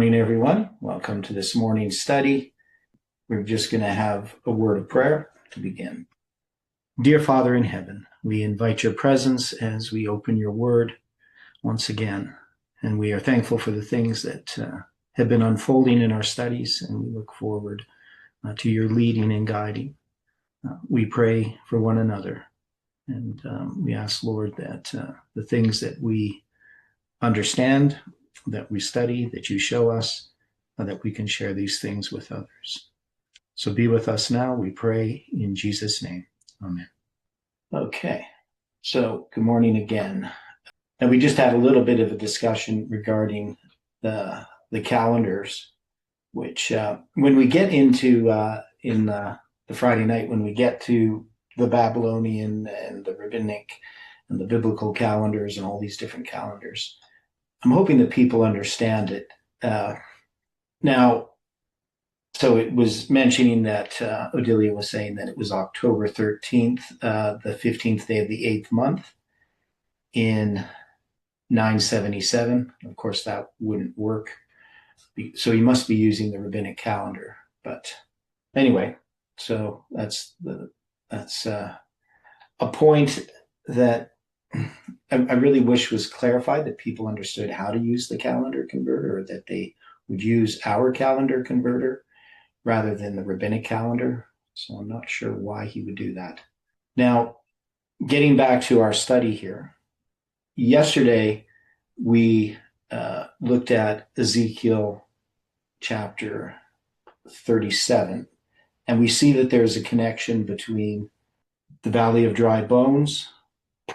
morning, everyone. Welcome to this morning's study. We're just going to have a word of prayer to begin. Dear Father in heaven, we invite your presence as we open your word once again. And we are thankful for the things that have been unfolding in our studies, and we look forward to your leading and guiding. We pray for one another, and we ask, Lord, that the things that we understand, that we study, that you show us, that we can share these things with others. So be with us now, we pray in Jesus' name. Amen. Okay, so good morning again. And we just had a little bit of a discussion regarding the calendars, which when we get into, in the Friday night, when we get to the Babylonian and the Rabbinic and the biblical calendars and all these different calendars, I'm hoping that people understand it. Now, so it was mentioning that Odelia was saying that it was October 13th, the 15th day of the 8th month in 977. Of course, that wouldn't work. So you must be using the Rabbinic calendar. But anyway, so that's a point that I really wish was clarified, that people understood how to use the calendar converter, or that they would use our calendar converter rather than the Rabbinic calendar. So I'm not sure why he would do that. Now, getting back to our study here, yesterday we looked at Ezekiel chapter 37, and we see that there's a connection between the Valley of Dry Bones,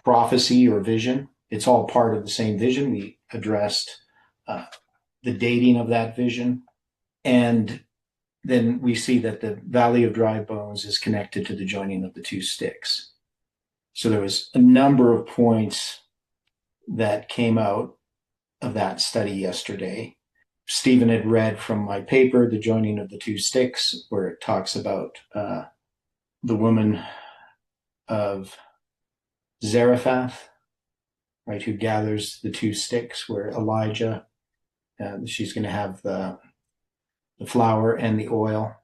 prophecy or vision. It's all part of the same vision. We addressed the dating of that vision. And then we see that the Valley of Dry Bones is connected to the joining of the two sticks. So there was a number of points that came out of that study yesterday. Stephen had read from my paper, The Joining of the Two Sticks, where it talks about the woman of Zarephath, right, who gathers the two sticks, where Elijah, she's going to have the flour and the oil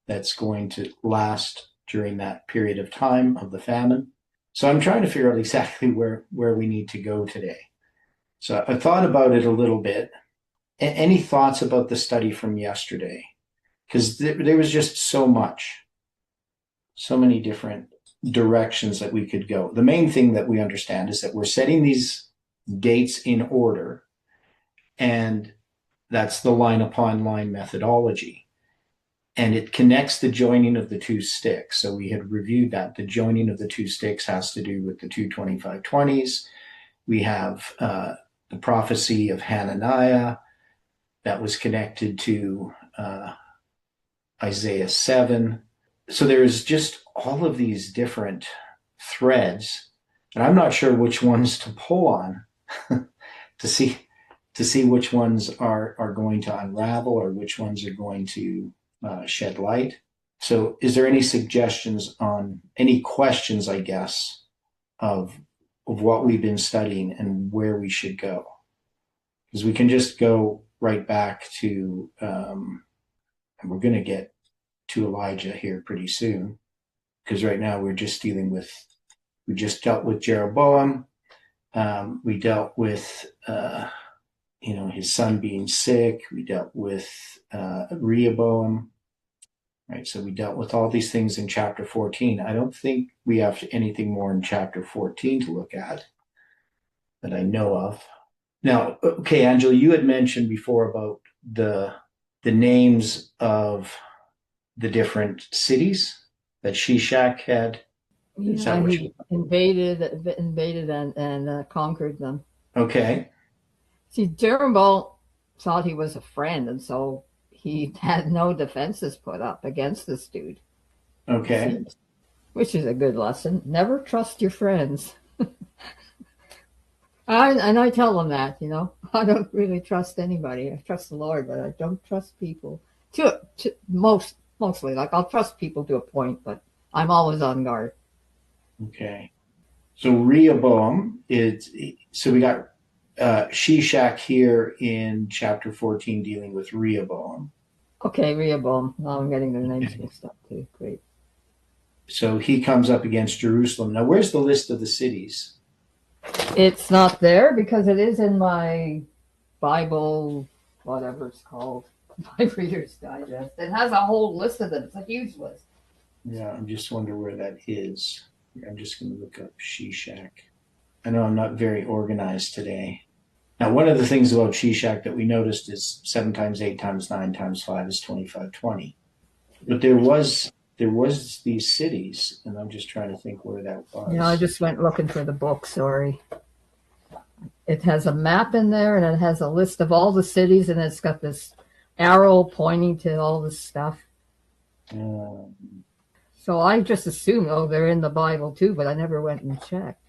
that's going to last during that period of time of the famine. So I'm trying to figure out exactly where we need to go today. So I thought about it a little bit. Any thoughts about the study from yesterday? Because there was just so many different directions that we could go. The main thing that we understand is that we're setting these dates in order, and that's the line upon line methodology. And it connects the joining of the two sticks. So we had reviewed that. The joining of the two sticks has to do with the 22520s. We have the prophecy of Hananiah that was connected to Isaiah 7. So there's just all of these different threads, and I'm not sure which ones to pull on to see which ones are going to unravel or which ones are going to shed light. So is there any suggestions on any questions, I guess, of what we've been studying and where we should go? Because we can just go right back to, and we're going to get to Elijah here pretty soon, because right now we just dealt with Jeroboam. We dealt with, his son being sick. We dealt with Rehoboam, right? So we dealt with all these things in chapter 14. I don't think we have anything more in chapter 14 to look at that I know of. Now, okay, Angela, you had mentioned before about the names of the different cities that Shishak had. Yeah, he invaded and conquered them. Okay. See, Jeroboam thought he was a friend, and so he had no defenses put up against this dude. Okay. Which is a good lesson. Never trust your friends. And I tell them that, I don't really trust anybody. I trust the Lord, but I don't trust people. Mostly, like, I'll trust people to a point, but I'm always on guard. Okay. So Rehoboam so we got Shishak here in chapter 14 dealing with Rehoboam. Okay, Rehoboam. Now I'm getting their names mixed up too. Great. So he comes up against Jerusalem. Now, where's the list of the cities? It's not there because it is in my Bible, whatever it's called, my Reader's Digest. It has a whole list of them. It's a huge list. Yeah, I'm just wondering where that is. I'm just going to look up Shishak. I know I'm not very organized today. Now, one of the things about Shishak that we noticed is 7 times 8 times 9 times 5 is 2520. But there was these cities, and I'm just trying to think where that was. Yeah, I just went looking for the book, sorry. It has a map in there, and it has a list of all the cities, and it's got this arrow pointing to all this stuff. So I just assumed, they're in the Bible too, but I never went and checked.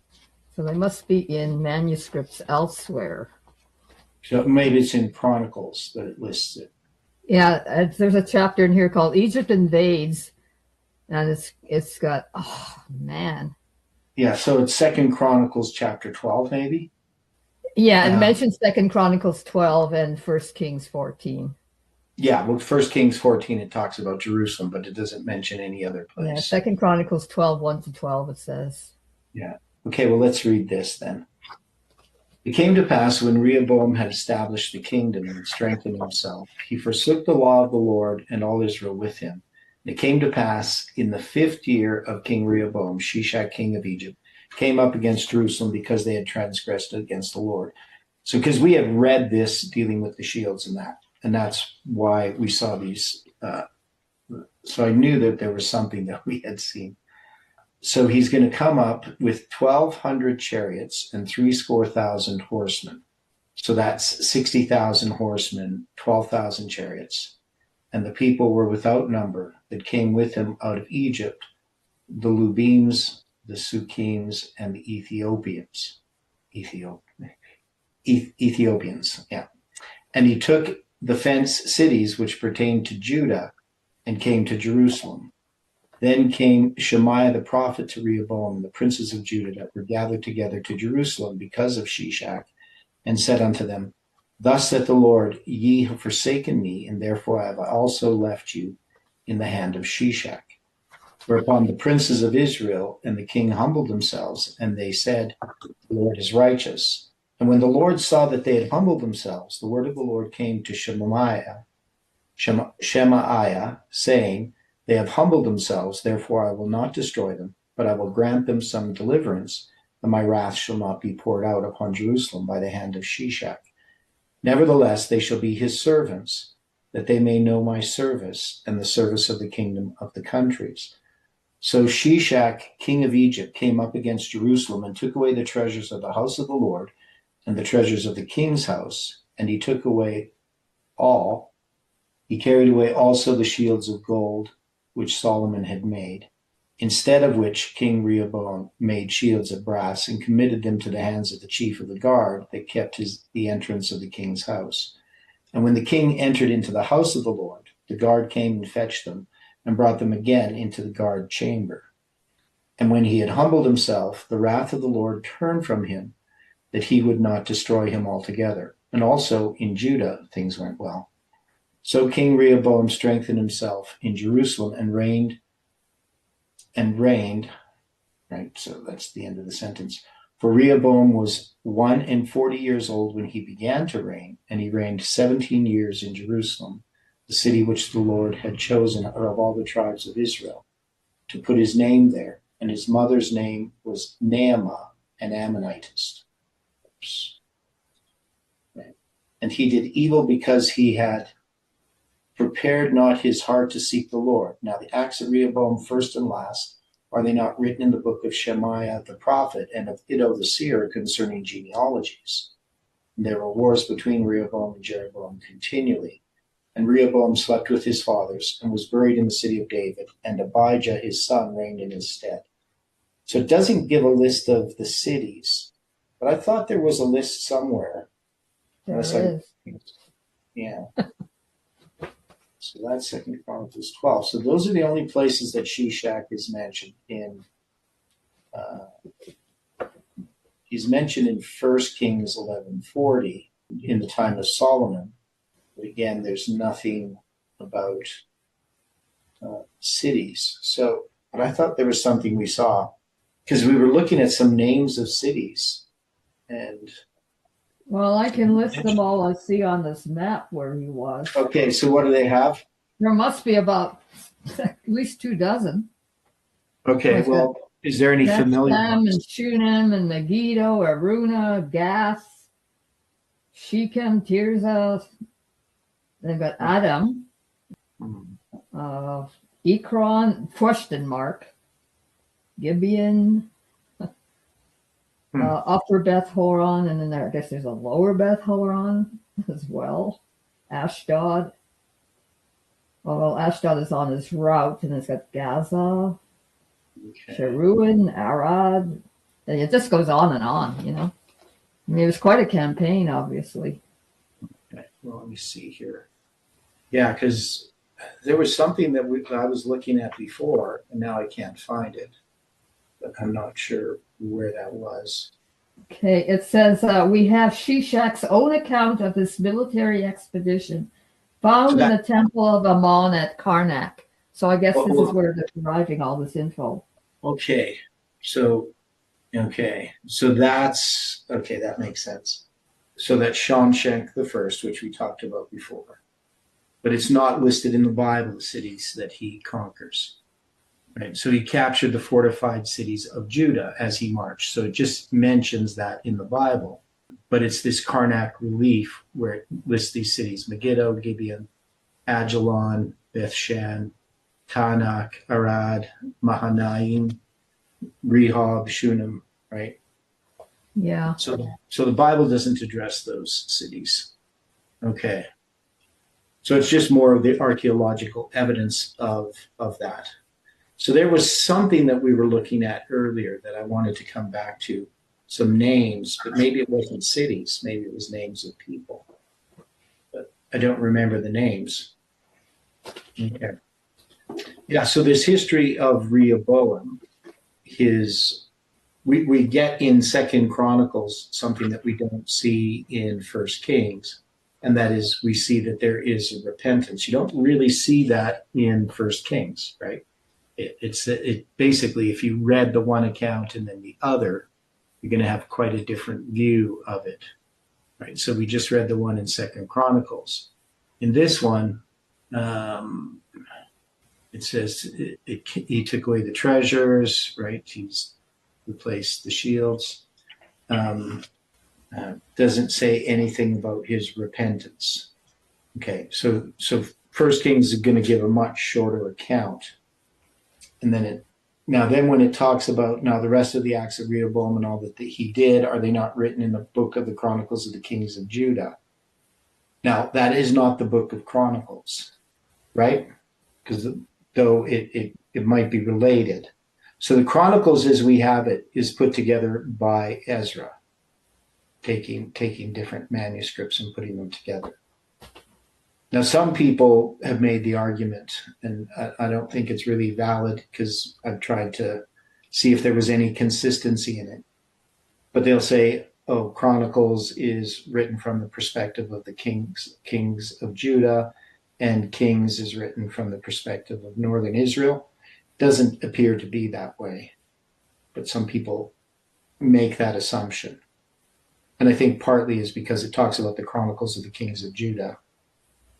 So they must be in manuscripts elsewhere. So maybe it's in Chronicles that it lists it. Yeah, there's a chapter in here called Egypt Invades, and it's got, oh man. Yeah, so it's 2 Chronicles chapter 12, maybe? Yeah, it mentions 2 Chronicles 12 and 1 Kings 14. Yeah, well, 1 Kings 14, it talks about Jerusalem, but it doesn't mention any other place. Yeah, 2 Chronicles 12, 1 to 12, it says. Yeah. Okay, well, let's read this then. It came to pass when Rehoboam had established the kingdom and strengthened himself, he forsook the law of the Lord and all Israel with him. And it came to pass in the 5th year of King Rehoboam, Shishak, king of Egypt, came up against Jerusalem because they had transgressed against the Lord. So, because we had read this dealing with the shields and that's why we saw these. So I knew that there was something that we had seen. So he's going to come up with 1,200 chariots and 70,000 horsemen. So that's 60,000 horsemen, 12,000 chariots. And the people were without number that came with him out of Egypt, the Lubims, the Sukkims, and the Ethiopians. Ethiopians, yeah. And he took the fenced cities which pertained to Judah and came to Jerusalem. Then came Shemaiah the prophet to Rehoboam, and the princes of Judah that were gathered together to Jerusalem because of Shishak, and said unto them, Thus saith the Lord, ye have forsaken me, and therefore I have also left you in the hand of Shishak. Whereupon the princes of Israel and the king humbled themselves, and they said, The Lord is righteous. And when the Lord saw that they had humbled themselves, the word of the Lord came to Shemaiah, saying, They have humbled themselves, therefore I will not destroy them, but I will grant them some deliverance, and my wrath shall not be poured out upon Jerusalem by the hand of Shishak. Nevertheless, they shall be his servants, that they may know my service and the service of the kingdom of the countries. So Shishak, king of Egypt, came up against Jerusalem and took away the treasures of the house of the Lord and the treasures of the king's house, and he took away all. He carried away also the shields of gold which Solomon had made, instead of which King Rehoboam made shields of brass and committed them to the hands of the chief of the guard that kept the entrance of the king's house. And when the king entered into the house of the Lord, the guard came and fetched them and brought them again into the guard chamber. And when he had humbled himself, the wrath of the Lord turned from him, that he would not destroy him altogether. And also in Judah things went well. So King Rehoboam strengthened himself in Jerusalem and reigned, right? So that's the end of the sentence. For Rehoboam was 41 years old when he began to reign, and he reigned 17 years in Jerusalem, the city which the Lord had chosen out of all the tribes of Israel, to put his name there. And his mother's name was Naamah, an Ammonitess. Right. And he did evil because he had prepared not his heart to seek the Lord. Now the acts of Rehoboam, first and last, are they not written in the book of Shemaiah the prophet and of Iddo the seer concerning genealogies? And there were wars between Rehoboam and Jeroboam continually. And Rehoboam slept with his fathers and was buried in the city of David, and Abijah his son reigned in his stead. So it doesn't give a list of the cities, but I thought there was a list somewhere. There is. Yeah. So that's 2 Chronicles 12. So those are the only places that Shishak is mentioned in He's mentioned in 1 Kings 11:40 in the time of Solomon. But again, there's nothing about cities. So, but I thought there was something we saw because we were looking at some names of cities. And Well, I can list them all I see on this map where he was. okay, so what do they have? There must be about at least 24. Okay, well, is there any familiar Bethlehem ones? and Shunem and Megiddo, Aruna, Gath, Shechem, Tirzah. They've got Adam, Ekron, question mark, Gibeon, Upper Beth Horon, and then I guess there's a Lower Beth Horon as well. Ashdod. Although Ashdod is on his route, and it's got Gaza, Sharuan, Arad. And it just goes on and on, you know. I mean, it was quite a campaign, obviously. Okay, well, let me see here. Yeah, because there was something that I was looking at before, and now I can't find it. But I'm not sure where that was. Okay, it says we have Shishak's own account of this military expedition found in the temple of Ammon at Karnak. So I guess this is where they're deriving all this info. Okay, so that's okay. That makes sense. So that's Shawshank the First, which we talked about before, but it's not listed in the Bible, the cities that he conquers. Right. So he captured the fortified cities of Judah as he marched. So it just mentions that in the Bible, but it's this Karnak relief where it lists these cities: Megiddo, Gibeon, Ajalon, Bethshan, Karnak, Arad, Mahanaim, Rehob, Shunem, right? Yeah. So the Bible doesn't address those cities. Okay. So it's just more of the archaeological evidence of that. So there was something that we were looking at earlier that I wanted to come back to, some names, but maybe it wasn't cities, maybe it was names of people. But I don't remember the names. Okay. Yeah, so this history of Rehoboam, we get in 2 Chronicles something that we don't see in 1 Kings, and that is we see that there is a repentance. You don't really see that in 1 Kings, right? It basically, if you read the one account and then the other, you're going to have quite a different view of it, right? So we just read the one in 2 Chronicles. In this one, it says he took away the treasures, right? He's replaced the shields. Doesn't say anything about his repentance. Okay, so 1 Kings is going to give a much shorter account. And then when it talks about now the rest of the acts of Rehoboam and all that he did, are they not written in the book of the Chronicles of the Kings of Judah? Now, that is not the book of Chronicles, right? Because though it might be related. So the Chronicles as we have it is put together by Ezra, taking different manuscripts and putting them together. Now, some people have made the argument, and I don't think it's really valid because I've tried to see if there was any consistency in it. But they'll say, oh, Chronicles is written from the perspective of the kings of Judah, and Kings is written from the perspective of northern Israel. Doesn't appear to be that way, but some people make that assumption. And I think partly is because it talks about the Chronicles of the Kings of Judah.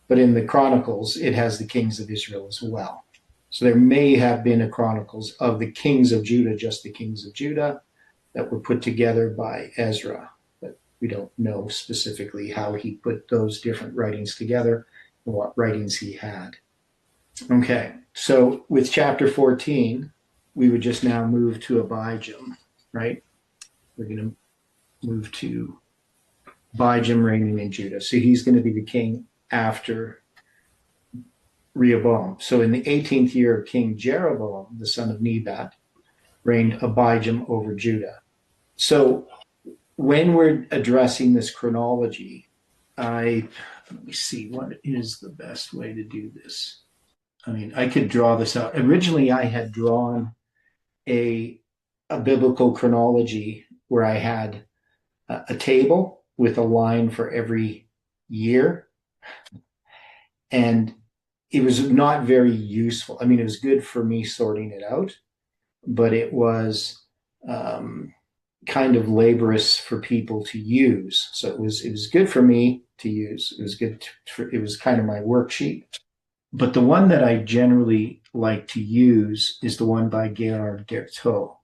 But in the Chronicles, it has the kings of Israel as well. So there may have been a Chronicles of the kings of Judah, just the kings of Judah, that were put together by Ezra. But we don't know specifically how he put those different writings together and what writings he had. Okay, so with chapter 14, we would just now move to Abijam, right? We're going to move to Abijam reigning in Judah. So he's going to be the king after Rehoboam. So in the 18th year of King Jeroboam, the son of Nebat, reigned Abijam over Judah. So when we're addressing this chronology, let me see, what is the best way to do this? I mean, I could draw this out. Originally, I had drawn a biblical chronology where I had a table with a line for every year. And it was not very useful. I mean, it was good for me sorting it out, but it was kind of laborious for people to use. So it was good for me to use. It was good. It was kind of my worksheet. But the one that I generally like to use is the one by Gerard Dertot,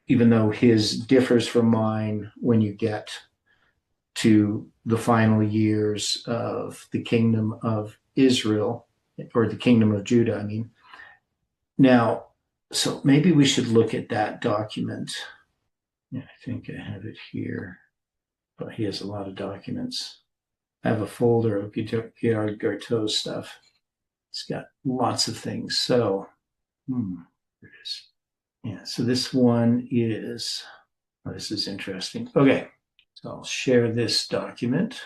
even though his differs from mine when you get to the final years of the kingdom of Israel, or the kingdom of Judah, I mean. Now, so maybe we should look at that document. Yeah, I think I have it here, but he has a lot of documents. I have a folder of Gerard Dertot stuff. It's got lots of things. So, there it is. Yeah, so this one is, this is interesting. Okay, so I'll share this document,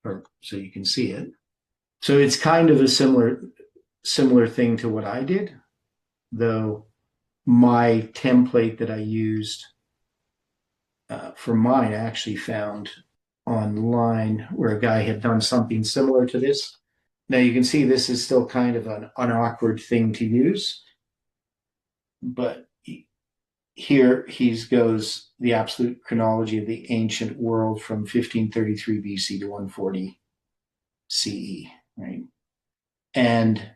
or so you can see it. So it's kind of a similar thing to what I did, though my template that I used for mine I actually found online where a guy had done something similar to this. Now you can see this is still kind of an awkward thing to use, but here he goes the absolute chronology of the ancient world from 1533 BC to 140 CE, right? And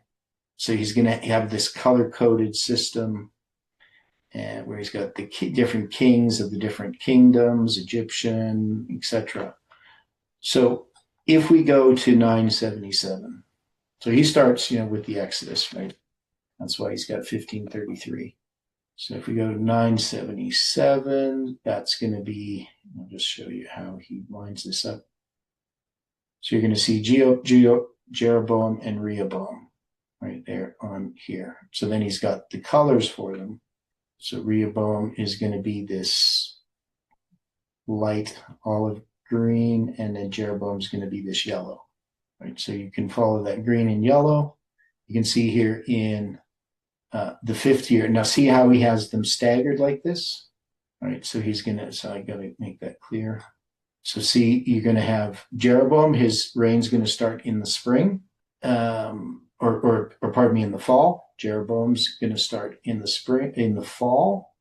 so he's going to have this color-coded system and where he's got the different kings of the different kingdoms, Egyptian, etc. So if we go to 977, so he starts, with the Exodus, right? That's why he's got 1533. So if we go to 977, that's going to be, I'll just show you how he lines this up. So you're going to see Jeroboam and Rehoboam right there on here. So then he's got the colors for them. So Rehoboam is going to be this light olive green, and then Jeroboam's going to be this yellow, right? So you can follow that green and yellow. You can see here in the fifth year. Now see how he has them staggered like this, right? So I got to make that clear. So see, you're going to have Jeroboam, his reign's going to start in the spring, or pardon me, in the fall. Jeroboam's going to start in the fall.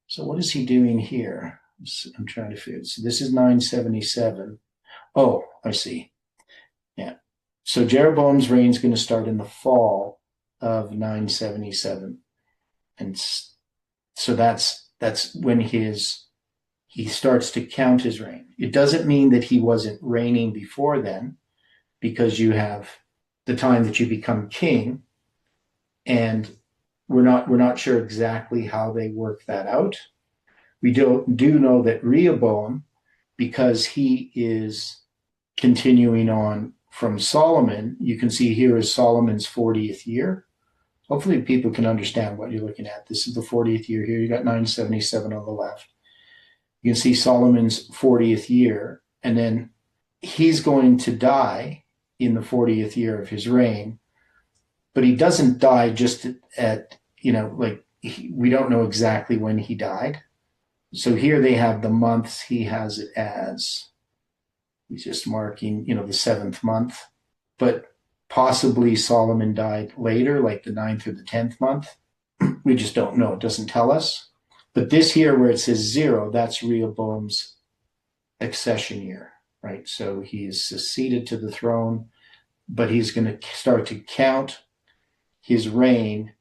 So what is he doing here? I'm trying to figure. So this is 977. Oh, I see. Yeah. So Jeroboam's reign is going to start in the fall of 977, and so that's when he starts to count his reign. It doesn't mean that he wasn't reigning before then, because you have the time that you become king, and we're not sure exactly how they work that out. We do know that Rehoboam, because he is continuing on from Solomon, you can see here is Solomon's 40th year. Hopefully people can understand what you're looking at. This is the 40th year here. You got 977 on the left. You can see Solomon's 40th year, and then he's going to die in the 40th year of his reign, but he doesn't die just at we don't know exactly when he died. So here they have the months. He has it as, he's just marking, the seventh month, but possibly Solomon died later, like the 9th or the 10th month. We just don't know. It doesn't tell us. But this here where it says 0, that's Rehoboam's accession year, right? So he is succeeded to the throne, but he's going to start to count his reign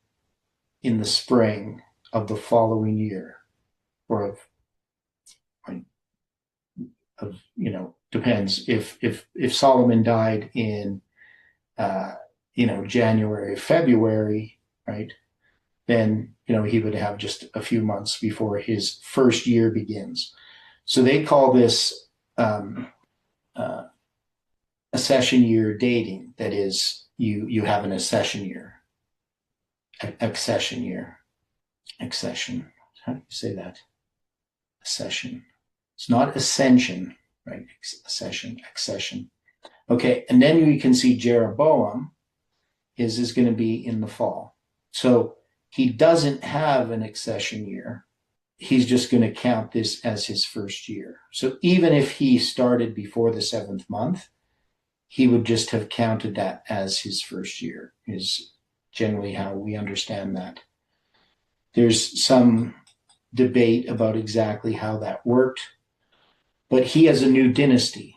in the spring of the following year, or depends. If Solomon died in January, February, right, then he would have just a few months before his first year begins. So they call this accession year dating. That is, you have an accession year. Accession. How do you say that? Accession. It's not ascension, right? Accession. Okay, and then you can see Jeroboam is going to be in the fall. So he doesn't have an accession year he's just going to count this as his first year. So even if he started before the 7th month, he would just have counted that as his first year, is generally how we understand that. There's some debate about exactly how that worked, but he has a new dynasty.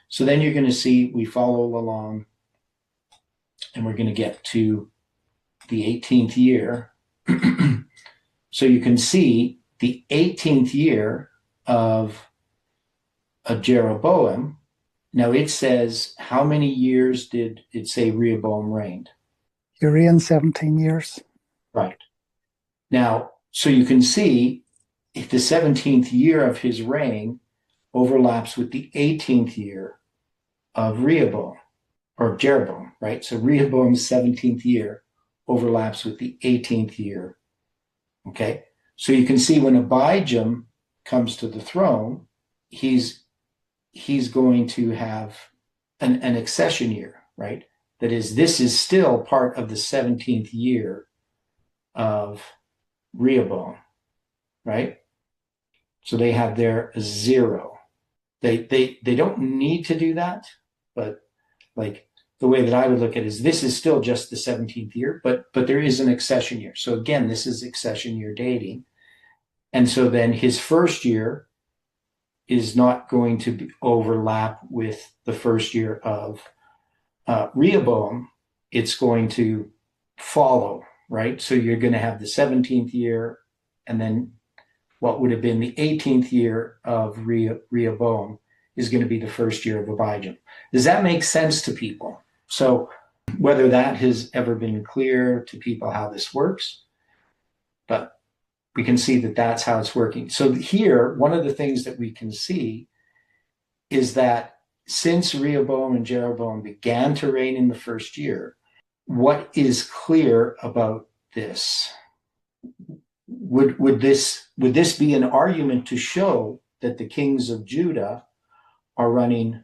So then you're going to see, we follow along, and we're going to get to the 18th year. So you can see the 18th year of Jeroboam. Now it says, how many years did it say Rehoboam reigned? He reigned 17 years. Right. Now, so you can see if the 17th year of his reign overlaps with the 18th year of Rehoboam, or Jeroboam, right? So Rehoboam's 17th year overlaps with the 18th year. Okay? So you can see when Abijam comes to the throne, he's going to have an accession year, right? That is, this is still part of the 17th year of Rehoboam, right? So they have their 0. They don't need to do that, but like the way that I would look at it is this is still just the 17th year, but there is an accession year. So again, this is accession year dating. And so then his first year is not going to overlap with the first year of Rehoboam. It's going to follow, right? So you're going to have the 17th year, and then what would have been the 18th year of Rehoboam is going to be the first year of Abijam. Does that make sense to people? So whether that has ever been clear to people how this works, but we can see that that's how it's working. So here, one of the things that we can see is that since Rehoboam and Jeroboam began to reign in the first year, what is clear about this? Would this be an argument to show that the kings of Judah are running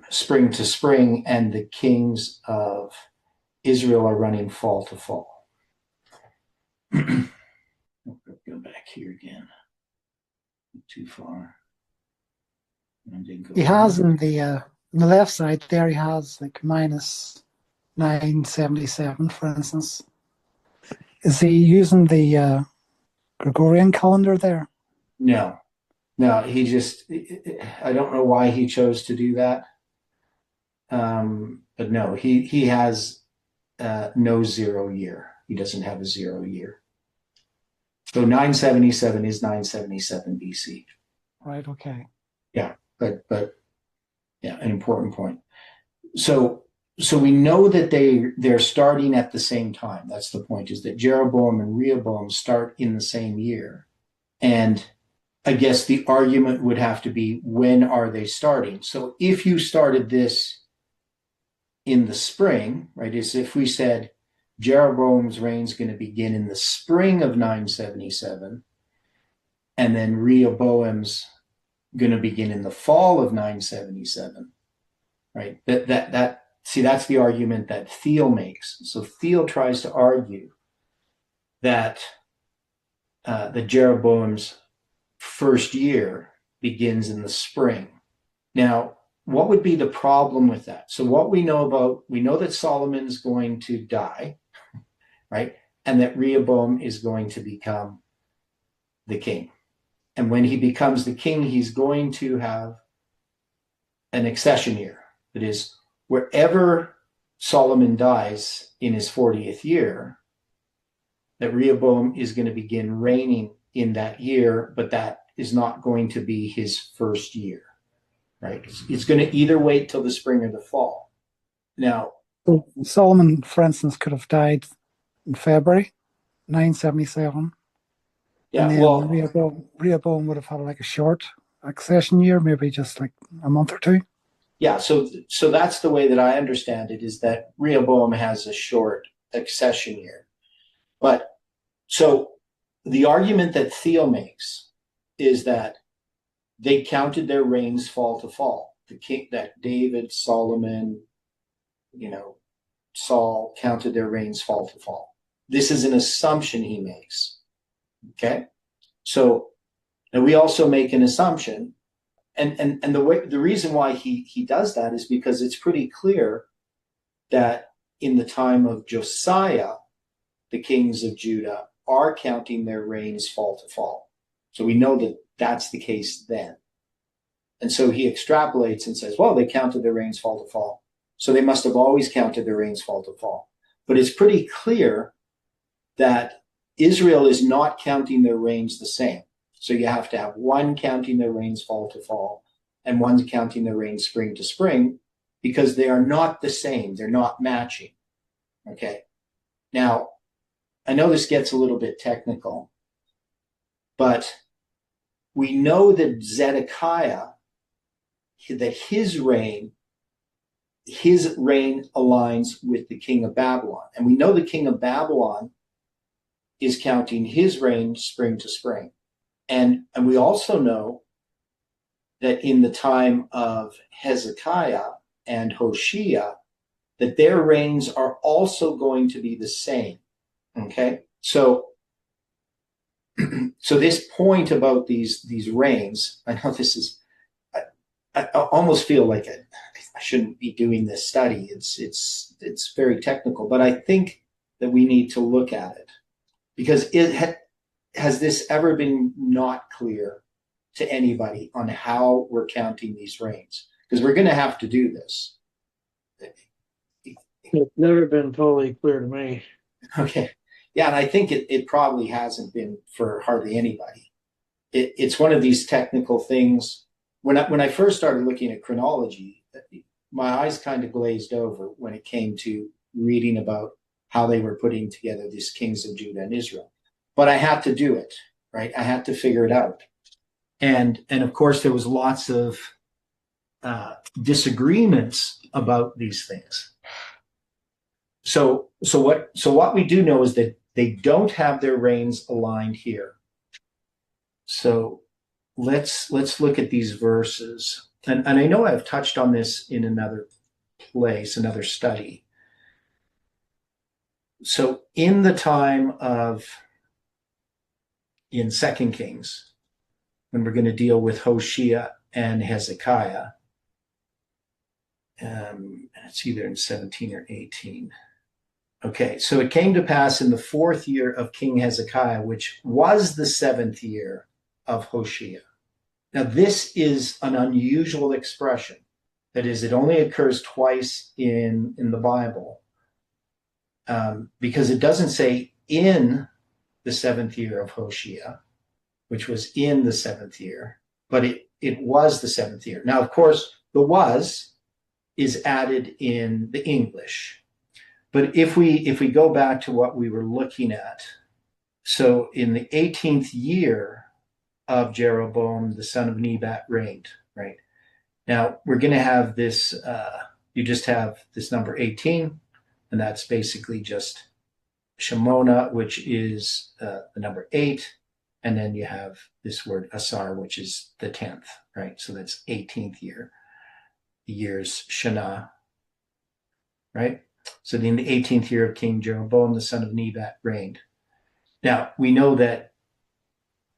spring to spring and the kings of Israel are running fall to fall? Go back here again. Too far. He has in the left side there, he has like minus 977, for instance. Is he using the Gregorian calendar there? No, he just, I don't know why he chose to do that. But no, he has no 0 year. He doesn't have a 0 year. So 977 is 977 BC. Right, okay. Yeah, but yeah, an important point. So we know that they're starting at the same time. That's the point, is that Jeroboam and Rehoboam start in the same year. And I guess the argument would have to be, when are they starting? So if you started this in the spring, right, is if we said Jeroboam's reign is going to begin in the spring of 977, and then Rehoboam's going to begin in the fall of 977, right? See, that's the argument that Thiele makes. So Thiele tries to argue that Jeroboam's first year begins in the spring. Now, what would be the problem with that? So what we know that Solomon's going to die, right? And that Rehoboam is going to become the king. And when he becomes the king, he's going to have an accession year. That is, wherever Solomon dies in his 40th year, that Rehoboam is going to begin reigning in that year, but that is not going to be his first year, right? It's going to either wait till the spring or the fall. Now, so Solomon, for instance, could have died in February 977. Yeah, and then well, Rehoboam would have had like a short accession year, maybe just like a month or two. Yeah, so that's the way that I understand it, is that Rehoboam has a short accession year. But so the argument that Thiele makes is that they counted their reigns fall to fall. The king, that David, Solomon, Saul counted their reigns fall to fall. This is an assumption he makes. Okay? So, and we also make an assumption, and the reason why he does that is because it's pretty clear that in the time of Josiah, the kings of Judah are counting their reigns fall to fall. So we know that that's the case then. And so he extrapolates and says, well, they counted their reigns fall to fall, so they must have always counted their reigns fall to fall. But it's pretty clear that Israel is not counting their reigns the same. So you have to have one counting their reigns fall to fall and one counting their reigns spring to spring, because they are not the same. They're not matching. Okay. Now, I know this gets a little bit technical, but we know that Zedekiah, that his reign aligns with the king of Babylon. And we know the king of Babylon is counting his reign spring to spring. And we also know that in the time of Hezekiah and Hoshea, that their reigns are also going to be the same. Okay? So this point about these reigns, I know this is, I almost feel like I shouldn't be doing this study. It's very technical, but I think that we need to look at it, because has this ever been not clear to anybody on how we're counting these reigns? Because we're going to have to do this. It's never been totally clear to me. Okay. Yeah, and I think it probably hasn't been for hardly anybody. It's one of these technical things. When I first started looking at chronology, my eyes kind of glazed over when it came to reading about how they were putting together these kings of Judah and Israel. But I had to do it, right? I had to figure it out. And of course, there was lots of disagreements about these things. So what we do know is that they don't have their reigns aligned here. So let's look at these verses. And I know I've touched on this in another place, another study. So in the time in 2 Kings, when we're going to deal with Hoshea and Hezekiah, it's either in 17 or 18. Okay, so it came to pass in the 4th year of King Hezekiah, which was the 7th year of Hoshea. Now, this is an unusual expression. That is, it only occurs twice in the Bible, because it doesn't say in the 7th year of Hoshea, which was in the 7th year, but it was the 7th year. Now, of course, the was is added in the English. But if we go back to what we were looking at, so in the 18th year of Jeroboam, the son of Nebat reigned, right? Now, we're going to have this, you just have this number 18, and that's basically just Shemona, which is the number 8, and then you have this word Asar, which is the 10th, right? So that's 18th year. The year's Shana, right? So in the 18th year of King Jeroboam, the son of Nebat, reigned. Now, we know that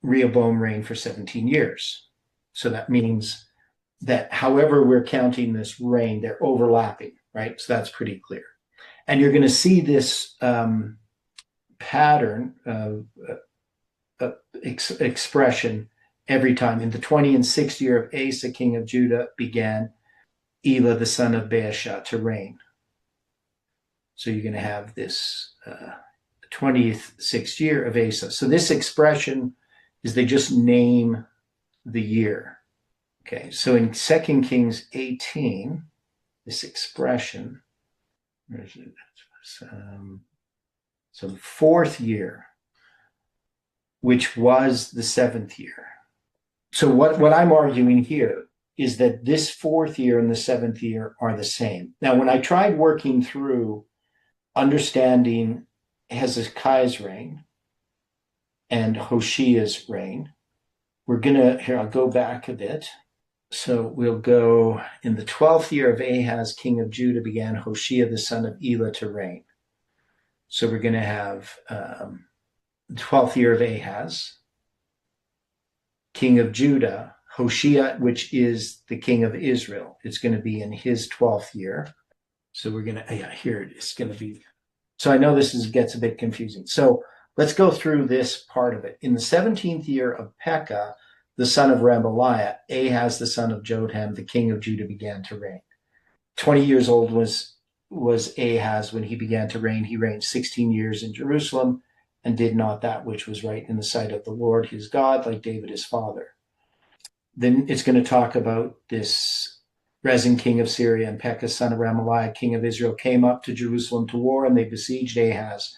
Rehoboam reigned for 17 years. So that means that however we're counting this reign, they're overlapping, right? So that's pretty clear. And you're going to see this pattern of expression every time. In the 26th year of Asa, king of Judah, began Elah, the son of Baasha, to reign. So you're going to have this 26th year of Asa. So this expression is they just name the year. Okay, so in 2 Kings 18, this expression, where is it? So the 4th year, which was the 7th year. So what I'm arguing here is that this 4th year and the 7th year are the same. Now, when I tried working through understanding Hezekiah's reign and Hoshea's reign, we're going to, here, I'll go back a bit. So we'll go in the 12th year of Ahaz, king of Judah, began Hoshea, the son of Elah, to reign. So we're going to have the 12th year of Ahaz, king of Judah, Hoshea, which is the king of Israel. It's going to be in his 12th year. So we're going to, here it is going to be. So I know gets a bit confusing. So let's go through this part of it. In the 17th year of Pekah, the son of Remaliah, Ahaz, the son of Jotham, the king of Judah, began to reign. 20 years old was Ahaz when he began to reign. He reigned 16 years in Jerusalem and did not that which was right in the sight of the Lord his God, like David his father. Then it's going to talk about this Rezin, king of Syria, and Pekah, son of Remaliah, king of Israel, came up to Jerusalem to war, and they besieged Ahaz,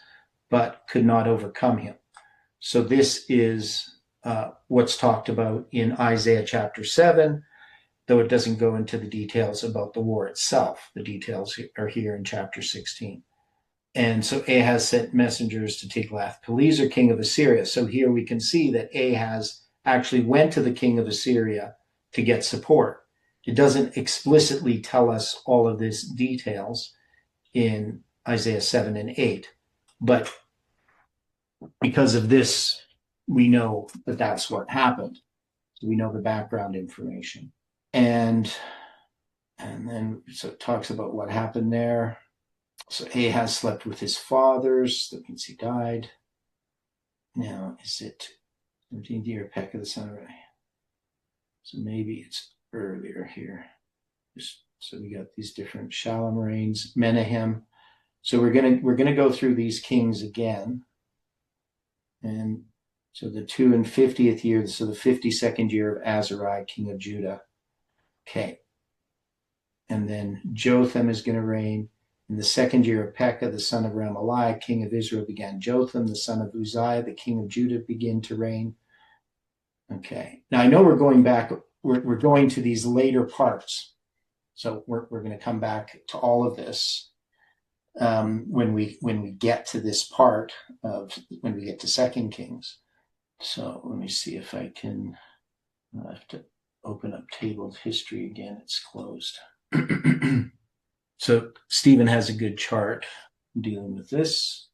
but could not overcome him. So this is what's talked about in Isaiah chapter 7, though it doesn't go into the details about the war itself. The details are here in chapter 16. And so Ahaz sent messengers to Tiglath-Pileser, king of Assyria. So here we can see that Ahaz actually went to the king of Assyria to get support. It doesn't explicitly tell us all of these details in Isaiah 7 and 8, but because of this, we know that that's what happened. So we know the background information. And then so it talks about what happened there. So Ahaz slept with his fathers. That means he died. Now, is it 17th year of Pekah the son of Rai? So maybe it's earlier here. So we got these different Shalom reigns, Menahem. So we're gonna go through these kings again. And so the 2 and 50th year, so the 52nd year of Azariah, king of Judah. Okay. And then Jotham is going to reign. In the 2nd year of Pekah, the son of Remaliah, king of Israel, began Jotham, the son of Uzziah, the king of Judah, began to reign. Okay. Now I know we're going back, we're going to these later parts. So we're going to come back to all of this when we get to this part of when we get to 2 Kings. So let me see if I can. I have to open up tabled history again. It's closed. So Stephen has a good chart dealing with this.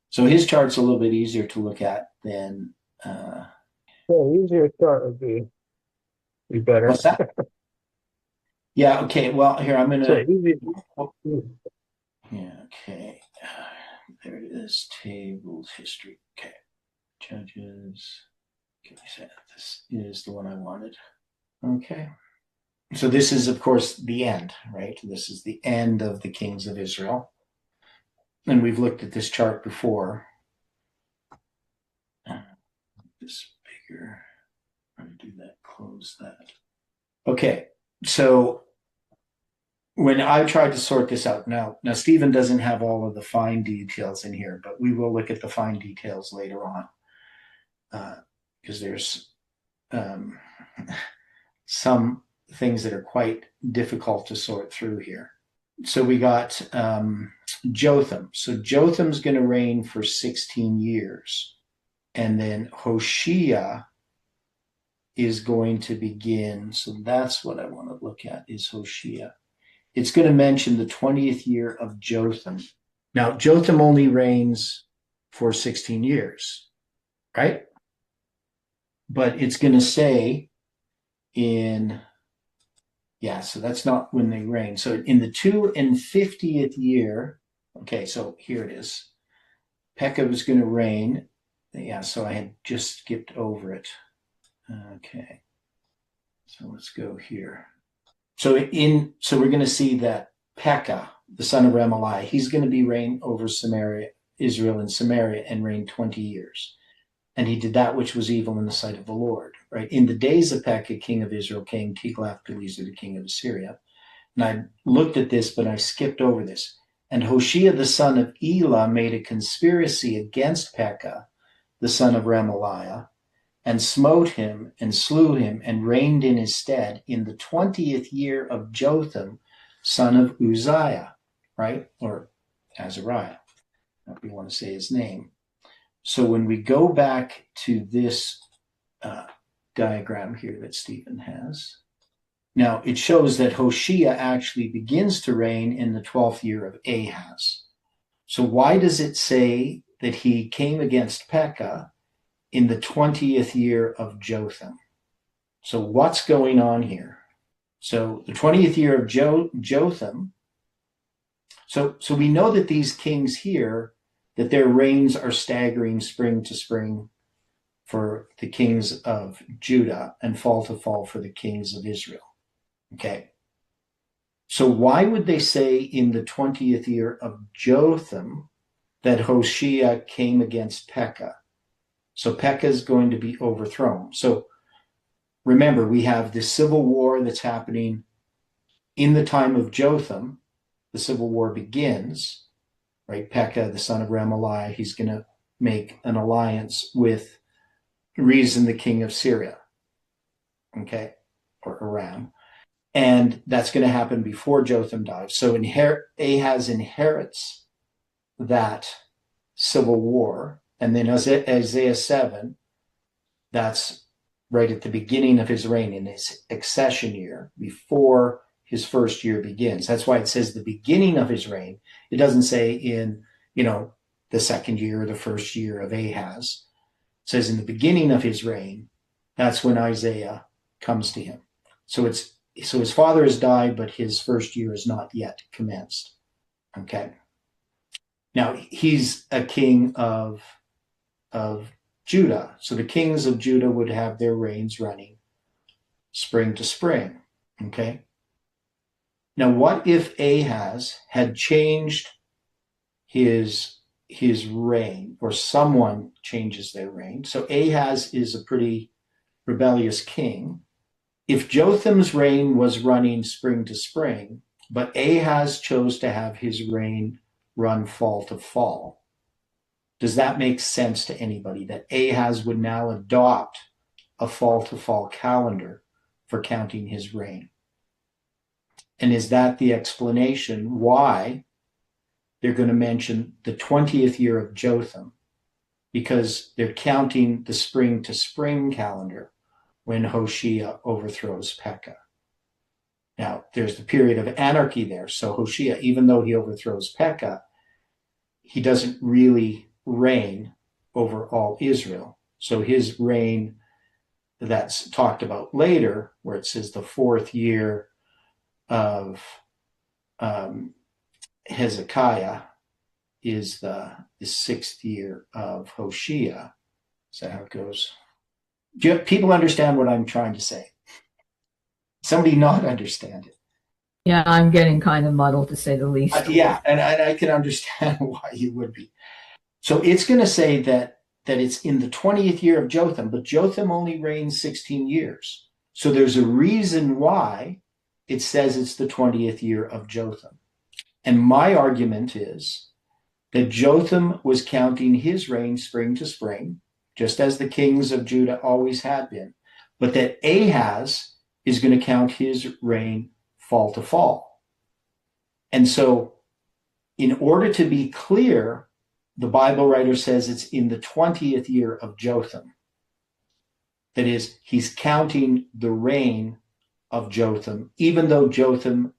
So his chart's a little bit easier to look at than. Easier chart would be better. What's that? Yeah. Okay. Well, here I'm gonna. Yeah. Okay. There it is. Tabled history. Okay. Judges. Okay. This is the one I wanted. Okay. So this is, of course, the end, right? This is the end of the kings of Israel. And we've looked at this chart before. This bigger. How to do that? Close that. Okay. So when I tried to sort this out, now Stephen doesn't have all of the fine details in here, but we will look at the fine details later on because there's some things that are quite difficult to sort through here. So we got Jotham. So Jotham's going to reign for 16 years. And then Hoshea is going to begin. So that's what I want to look at is Hoshea. It's going to mention the 20th year of Jotham. Now, Jotham only reigns for 16 years, right? But it's going to say so that's not when they reign. So in the 2 and 50th year, okay, so here it is. Pekah was going to reign. Yeah, so I had just skipped over it. Okay. So let's go here. So we're going to see that Pekah, the son of Remaliah, he's going to be reign over Samaria, Israel and Samaria, and reign 20 years. And he did that which was evil in the sight of the Lord, right? In the days of Pekah, king of Israel, came Tiglath-Pileser, the king of Assyria. And I looked at this, but I skipped over this. And Hoshea, the son of Elah, made a conspiracy against Pekah, the son of Remaliah, and smote him and slew him and reigned in his stead in the 20th year of Jotham, son of Uzziah, right? Or Azariah, if you want to say his name. So when we go back to this diagram here that Stephen has, now it shows that Hoshea actually begins to reign in the 12th year of Ahaz. So why does it say that he came against Pekah in the 20th year of Jotham? So what's going on here? So the 20th year of Jotham. So we know that these kings here, that their reigns are staggering spring to spring for the kings of Judah and fall to fall for the kings of Israel. Okay. So why would they say in the 20th year of Jotham that Hoshea came against Pekah? So Pekah is going to be overthrown. So remember, we have this civil war that's happening in the time of Jotham. The civil war begins, right? Pekah, the son of Remaliah, he's going to make an alliance with Rezin, the king of Syria, okay, or Aram. And that's going to happen before Jotham dies. So Ahaz inherits that civil war. And then Isaiah 7, that's right at the beginning of his reign in his accession year, before his first year begins. That's why it says the beginning of his reign. It doesn't say in, the second year or the first year of Ahaz. It says in the beginning of his reign, that's when Isaiah comes to him. So his father has died, but his first year is not yet commenced. Okay. Now he's a king of Judah. So the kings of Judah would have their reigns running spring to spring. Okay. Now what if Ahaz had changed his reign, or someone changes their reign? So Ahaz is a pretty rebellious king. If Jotham's reign was running spring to spring, but Ahaz chose to have his reign run fall to fall, does that make sense to anybody, that Ahaz would now adopt a fall to fall calendar for counting his reign? And is that the explanation why they're going to mention the 20th year of Jotham? Because they're counting the spring to spring calendar when Hoshea overthrows Pekah. Now, there's the period of anarchy there. So Hoshea, even though he overthrows Pekah, he doesn't really reign over all Israel. So his reign that's talked about later, where it says the fourth year of Hezekiah is the sixth year of Hoshea. Is that how it goes? Do people understand what I'm trying to say? Somebody not understand it? Yeah, I'm getting kind of muddled, to say the least. Yeah, and I can understand why you would be. So it's going to say that it's in the 20th year of Jotham, but Jotham only reigned 16 years. So there's a reason why it says it's the 20th year of Jotham. And my argument is that Jotham was counting his reign spring to spring, just as the kings of Judah always had been, but that Ahaz is going to count his reign fall to fall. And so in order to be clear, the Bible writer says it's in the 20th year of Jotham. That is, he's counting the reign of Jotham, even though Jotham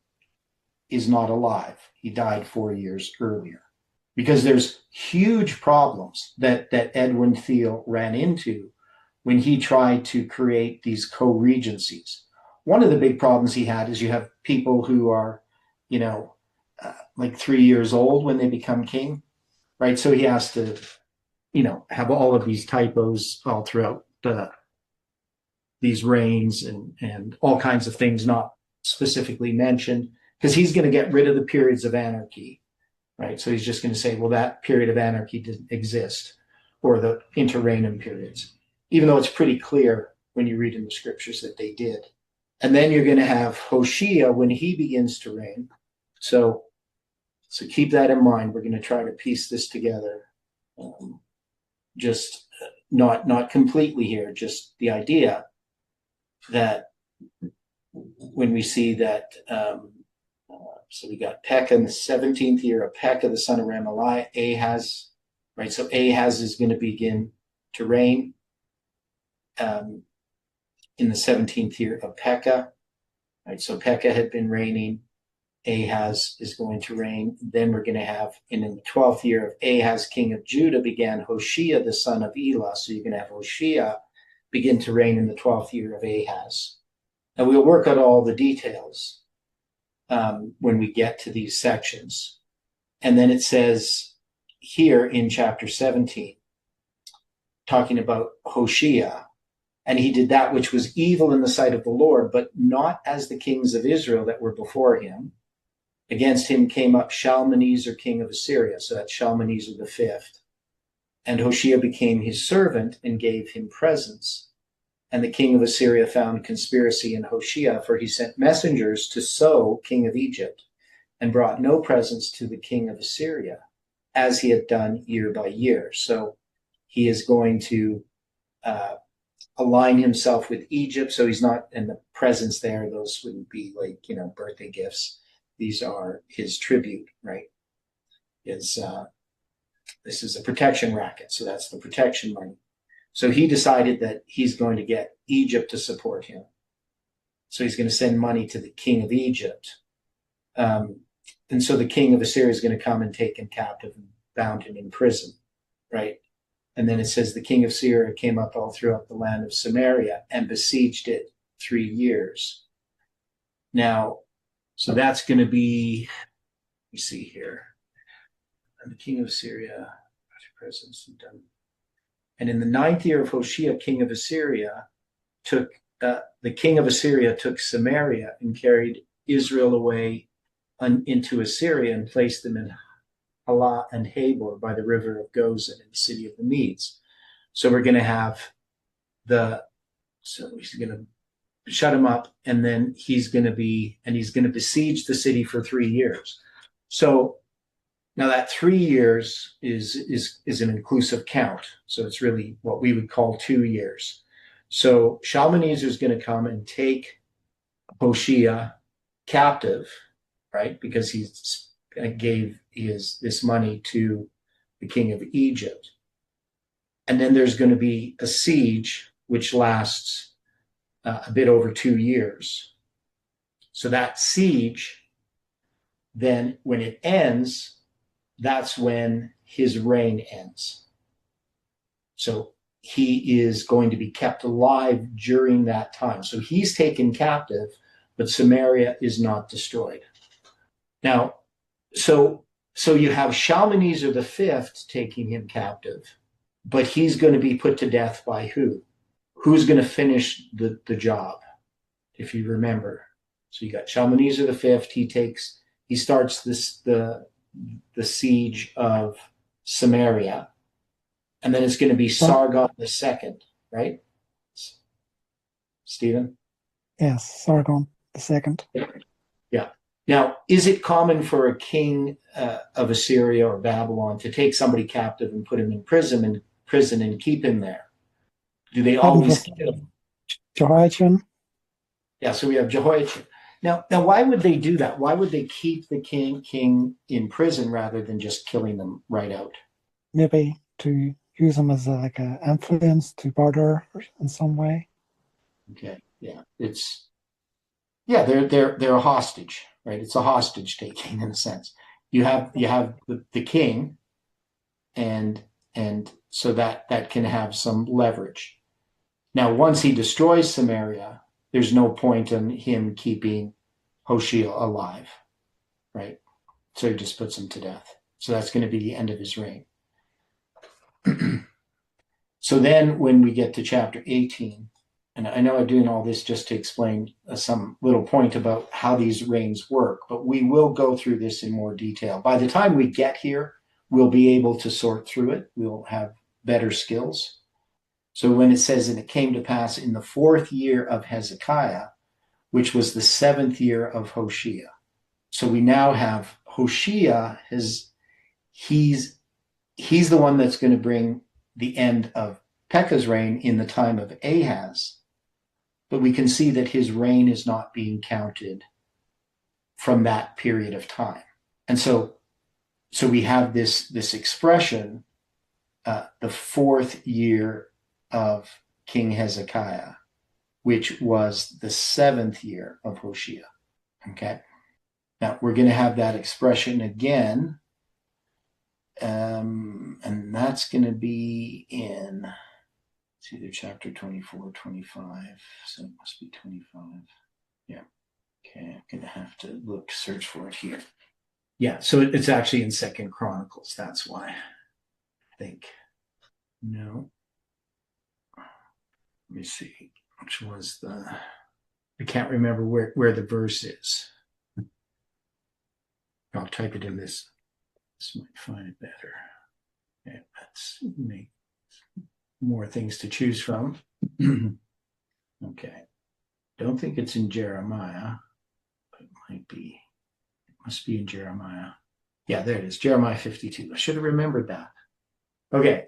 is not alive. He died 4 years earlier. Because there's huge problems that Edwin Thiele ran into when he tried to create these co-regencies. One of the big problems he had is you have people who are, like 3 years old when they become king, right? So he has to, have all of these typos all throughout these reigns and all kinds of things not specifically mentioned, because he's going to get rid of the periods of anarchy. Right, so he's just going to say, well, that period of anarchy didn't exist, or the interregnum periods, even though it's pretty clear when you read in the scriptures that they did. And then you're going to have Hoshea when he begins to reign. So keep that in mind. We're going to try to piece this together, just not completely here, just the idea that when we see that. So we got Pekah in the 17th year of Pekah, the son of Remaliah, Ahaz, right? So Ahaz is going to begin to reign in the 17th year of Pekah, right? So Pekah had been reigning. Ahaz is going to reign. Then we're going to have, in the 12th year of Ahaz, king of Judah, began Hoshea, the son of Elah. So you're going to have Hoshea begin to reign in the 12th year of Ahaz. And we'll work out all the details when we get to these sections. And then it says here in chapter 17, talking about Hoshea, and he did that which was evil in the sight of the Lord, but not as the kings of Israel that were before him. Against him came up Shalmaneser, king of Assyria. So that's Shalmaneser the fifth. And Hoshea became his servant and gave him presents. And the king of Assyria found conspiracy in Hoshea, for he sent messengers to So, king of Egypt, and brought no presents to the king of Assyria, as he had done year by year. So he is going to align himself with Egypt. So he's not in the presents there. Those wouldn't be like, birthday gifts. These are his tribute, right? This is a protection racket. So that's the protection money. So he decided that he's going to get Egypt to support him. So he's going to send money to the king of Egypt. And so the king of Assyria is going to come and take him captive and bound him in prison, right? And then it says the king of Syria came up all throughout the land of Samaria and besieged it 3 years. Now, so that's going to be, let me see here. And the king of Syria, presence done. And in the 9th year of Hoshea, king of Assyria, the king of Assyria took Samaria and carried Israel away into Assyria and placed them in Halah and Habor by the river of Gozan in the city of the Medes. So we're going to have so he's going to shut him up, and then he's going to besiege the city for 3 years. So now that 3 years is an inclusive count. So it's really what we would call 2 years. So Shalmaneser is going to come and take Hoshea captive, right? Because he gave this money to the king of Egypt. And then there's going to be a siege, which lasts a bit over 2 years. So that siege, then when it ends, that's when his reign ends. So he is going to be kept alive during that time. So he's taken captive, but Samaria is not destroyed. Now, so you have Shalmaneser the fifth taking him captive, but he's going to be put to death by who? Who's going to finish the job, if you remember? So you got Shalmaneser the fifth. He starts the siege of Samaria, and then it's going to be Sargon the second, right? Stephen? Yes, Sargon the second. Yeah. Now, is it common for a king of Assyria or Babylon to take somebody captive and put him in prison and keep him there? Do they always kill him? Jehoiachin? Yeah, so we have Jehoiachin. Now, why would they do that? Why would they keep the king in prison rather than just killing them right out? Maybe to use them as a influence to barter in some way. Okay, yeah, they're a hostage, right? It's a hostage taking in a sense. You have the king, and so that can have some leverage. Now, once he destroys Samaria, there's no point in him keeping Hoshea alive, right? So he just puts him to death. So that's going to be the end of his reign. So then when we get to chapter 18, and I know I'm doing all this just to explain some little point about how these reigns work, but we will go through this in more detail. By the time we get here, we'll be able to sort through it. We'll have better skills. So when it says, and it came to pass in the 4th year of Hezekiah, which was the 7th year of Hoshea. So we now have Hoshea, he's the one that's going to bring the end of Pekah's reign in the time of Ahaz. But we can see that his reign is not being counted from that period of time. And so we have this expression, the 4th year of King Hezekiah, which was the 7th year of Hoshea. Okay. Now we're going to have that expression again. And that's going to be in It's either chapter 24 or 25, so it must be 25. Yeah. Okay, I'm going to have to search for it here. Yeah, so it's actually in Second Chronicles. That's why. I think. No. Let me see. Which was I can't remember where the verse is. I'll type it in this. This might find it better. Yeah, let's make more things to choose from. Okay. Don't think it's in Jeremiah, but it might be. It must be in Jeremiah. Yeah, there it is. Jeremiah 52. I should have remembered that. Okay.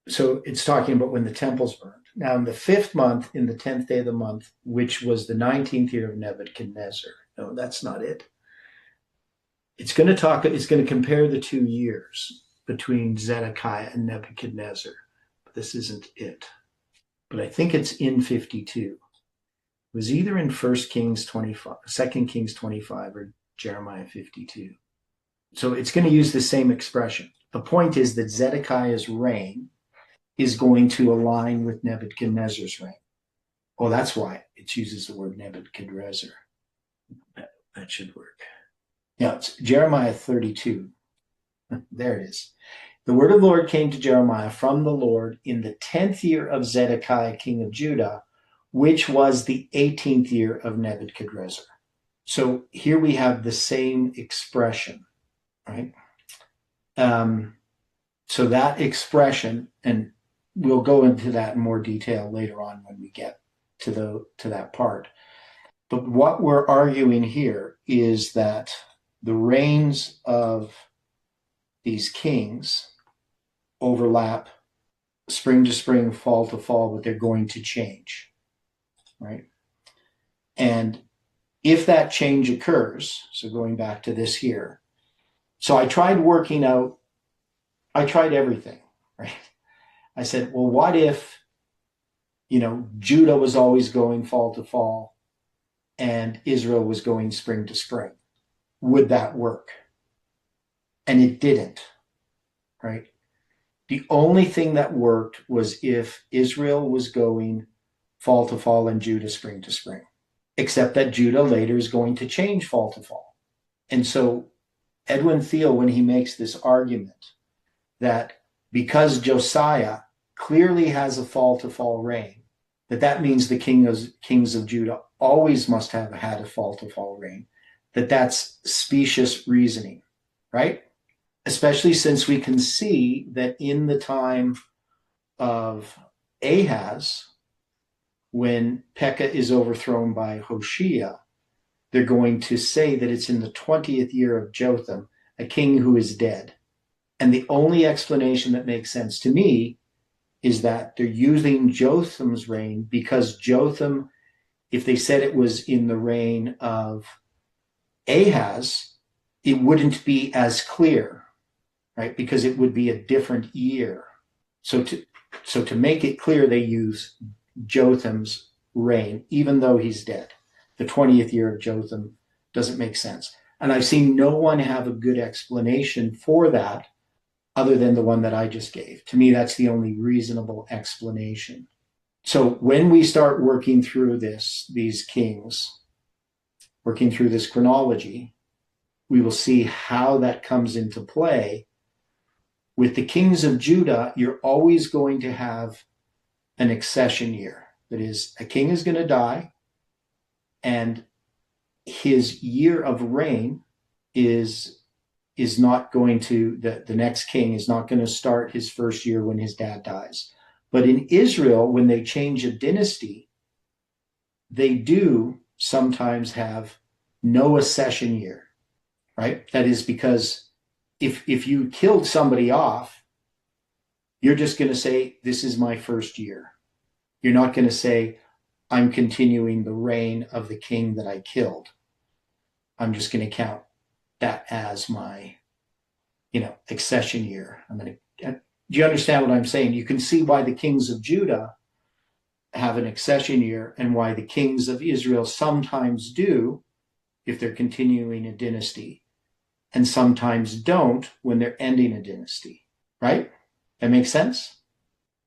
So it's talking about when the temple's burned. Now, in the 5th month, in the 10th day of the month, which was the 19th year of Nebuchadnezzar. No, that's not it. It's going to compare the 2 years between Zedekiah and Nebuchadnezzar. But this isn't it. But I think it's in 52. It was either in 1 Kings 25, 2 Kings 25, or Jeremiah 52. So it's going to use the same expression. The point is that Zedekiah's reign is going to align with Nebuchadnezzar's reign. Oh, that's why it uses the word Nebuchadnezzar. That should work. Yeah, it's Jeremiah 32. There it is. The word of the Lord came to Jeremiah from the Lord in the 10th year of Zedekiah, king of Judah, which was the 18th year of Nebuchadnezzar. So here we have the same expression, right? So that expression, and we'll go into that in more detail later on when we get to that part. But what we're arguing here is that the reigns of these kings overlap spring to spring, fall to fall, but they're going to change, right? And if that change occurs, so going back to this here, so I tried everything, right? I said, well, what if, Judah was always going fall to fall and Israel was going spring to spring? Would that work? And it didn't, right? The only thing that worked was if Israel was going fall to fall and Judah spring to spring, except that Judah later is going to change fall to fall. And so Edwin Thiele, when he makes this argument that because Josiah clearly has a fall to fall reign, that means the kings of Judah always must have had a fall to fall reign, that's specious reasoning, right? Especially since we can see that in the time of Ahaz, when Pekah is overthrown by Hoshea, they're going to say that it's in the 20th year of Jotham, a king who is dead. And the only explanation that makes sense to me is that they're using Jotham's reign because Jotham, if they said it was in the reign of Ahaz, it wouldn't be as clear, right? Because it would be a different year. So to make it clear, they use Jotham's reign, even though he's dead. The 20th year of Jotham doesn't make sense. And I've seen no one have a good explanation for that other than the one that I just gave. To me, that's the only reasonable explanation. So when we start working through these kings, working through this chronology, we will see how that comes into play. With the kings of Judah, you're always going to have an accession year. That is, a king is going to die, and his year of reign is not going to, the next king is not going to start his first year when his dad dies. But in Israel, when they change a dynasty, they do sometimes have no accession year, right? That is because if you killed somebody off, you're just going to say, this is my first year. You're not going to say, I'm continuing the reign of the king that I killed. I'm just going to count that as my, accession year. Do you understand what I'm saying? You can see why the kings of Judah have an accession year and why the kings of Israel sometimes do if they're continuing a dynasty and sometimes don't when they're ending a dynasty, right? That makes sense?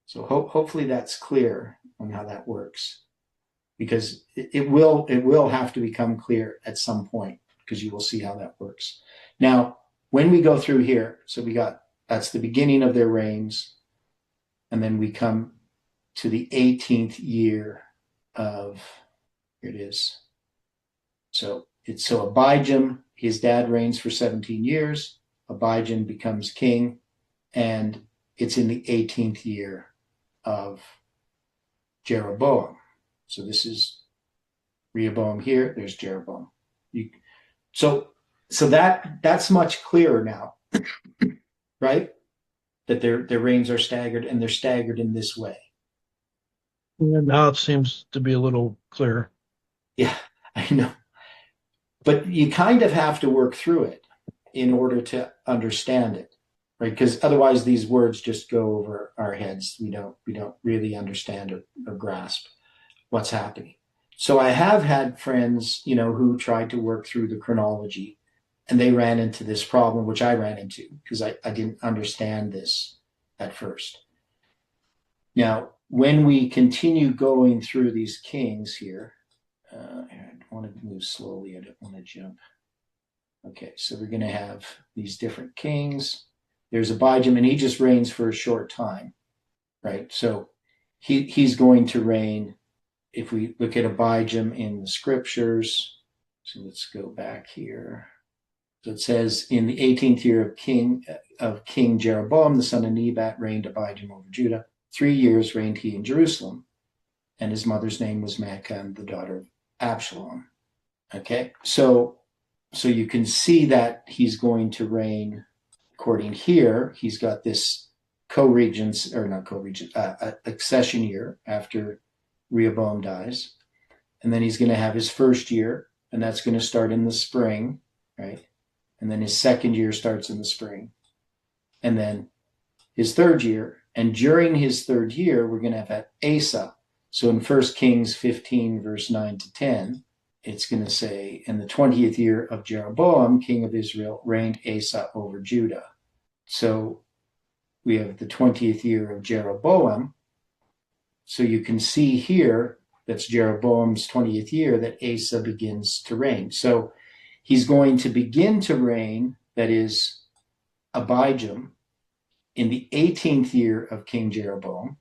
So hopefully that's clear on how that works, because it will have to become clear at some point, because you will see how that works. Now, when we go through here, so that's the beginning of their reigns, and then we come to the 18th year of, here it is. So Abijam, his dad reigns for 17 years. Abijam becomes king, and it's in the 18th year of Jeroboam. So this is Rehoboam here. There's Jeroboam. So that's much clearer now, right? That their reigns are staggered, and they're staggered in this way. And now it seems to be a little clearer. Yeah, I know. But you kind of have to work through it in order to understand it, right? Because otherwise these words just go over our heads. We don't really understand or grasp what's happening. So I have had friends, who tried to work through the chronology, and they ran into this problem, which I ran into because I didn't understand this at first. Now, when we continue going through these kings here, I want to move slowly. I don't want to jump. Okay, so we're going to have these different kings. There's Abijam, and he just reigns for a short time, right? So he's going to reign. If we look at Abijam in the scriptures, so let's go back here. So it says, in the 18th year of King Jeroboam, the son of Nebat, reigned Abijam over Judah. 3 years reigned he in Jerusalem, and his mother's name was Maacah, the daughter of Absalom. Okay, so you can see that he's going to reign according here. He's got this accession year after Rehoboam dies, and then he's going to have his first year, and that's going to start in the spring, right? And then his second year starts in the spring, and then his third year. And during his third year, we're going to have Asa. So in 1 Kings 15, verse 9 to 10, it's going to say, in the 20th year of Jeroboam, king of Israel, reigned Asa over Judah. So we have the 20th year of Jeroboam. So you can see here, that's Jeroboam's 20th year, that Asa begins to reign. So he's going to begin to reign, that is Abijam, in the 18th year of King Jeroboam.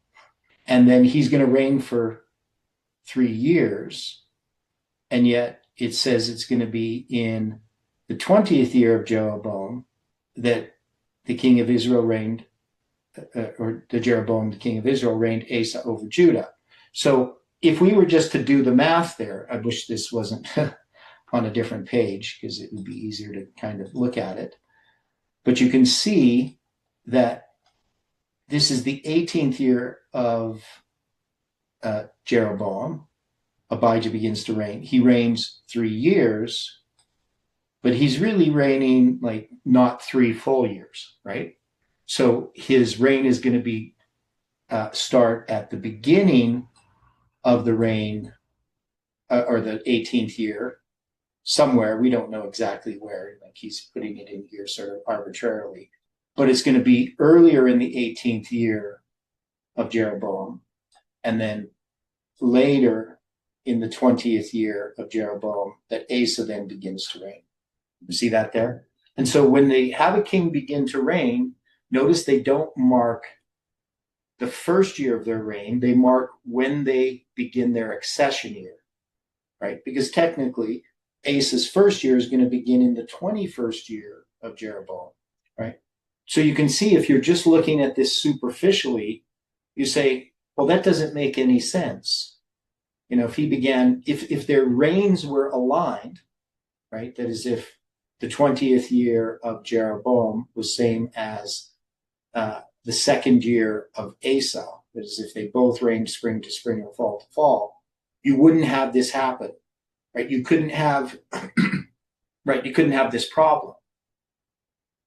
And then he's going to reign for 3 years. And yet it says it's going to be in the 20th year of Jeroboam that the king of Israel reigned, Jeroboam, the king of Israel, reigned Asa over Judah. So if we were just to do the math there, I wish this wasn't on a different page because it would be easier to kind of look at it. But you can see that this is the 18th year of Jeroboam. Abijah begins to reign. He reigns 3 years, but he's really reigning like not 3 full years, right? So his reign is going to be start at the beginning of the reign, or the 18th year, somewhere. We don't know exactly where. Like he's putting it in here sort of arbitrarily. But it's going to be earlier in the 18th year of Jeroboam, and then later in the 20th year of Jeroboam that Asa then begins to reign. You see that there? And so when they have a king begin to reign, notice they don't mark the first year of their reign. They mark when they begin their accession year, right? Because technically, Asa's first year is going to begin in the 21st year of Jeroboam, right? So you can see if you're just looking at this superficially, you say, well, that doesn't make any sense. If their reigns were aligned, right? That is, if the 20th year of Jeroboam was same as the second year of Asa, that is, if they both reigned spring to spring or fall to fall, you wouldn't have this happen, right? You couldn't have, right? You couldn't have this problem.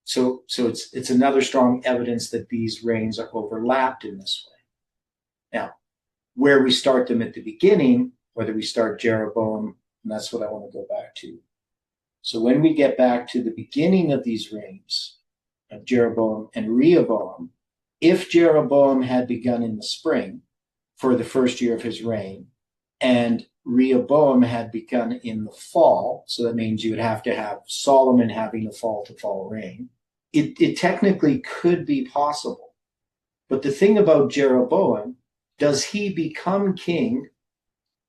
So it's another strong evidence that these reigns are overlapped in this way. Now, where we start them at the beginning, whether we start Jeroboam, and that's what I want to go back to. So when we get back to the beginning of these reigns of Jeroboam and Rehoboam, if Jeroboam had begun in the spring for the first year of his reign, and Rehoboam had begun in the fall, so that means you would have to have Solomon having a fall to fall reign, it technically could be possible. But the thing about Jeroboam, does he become king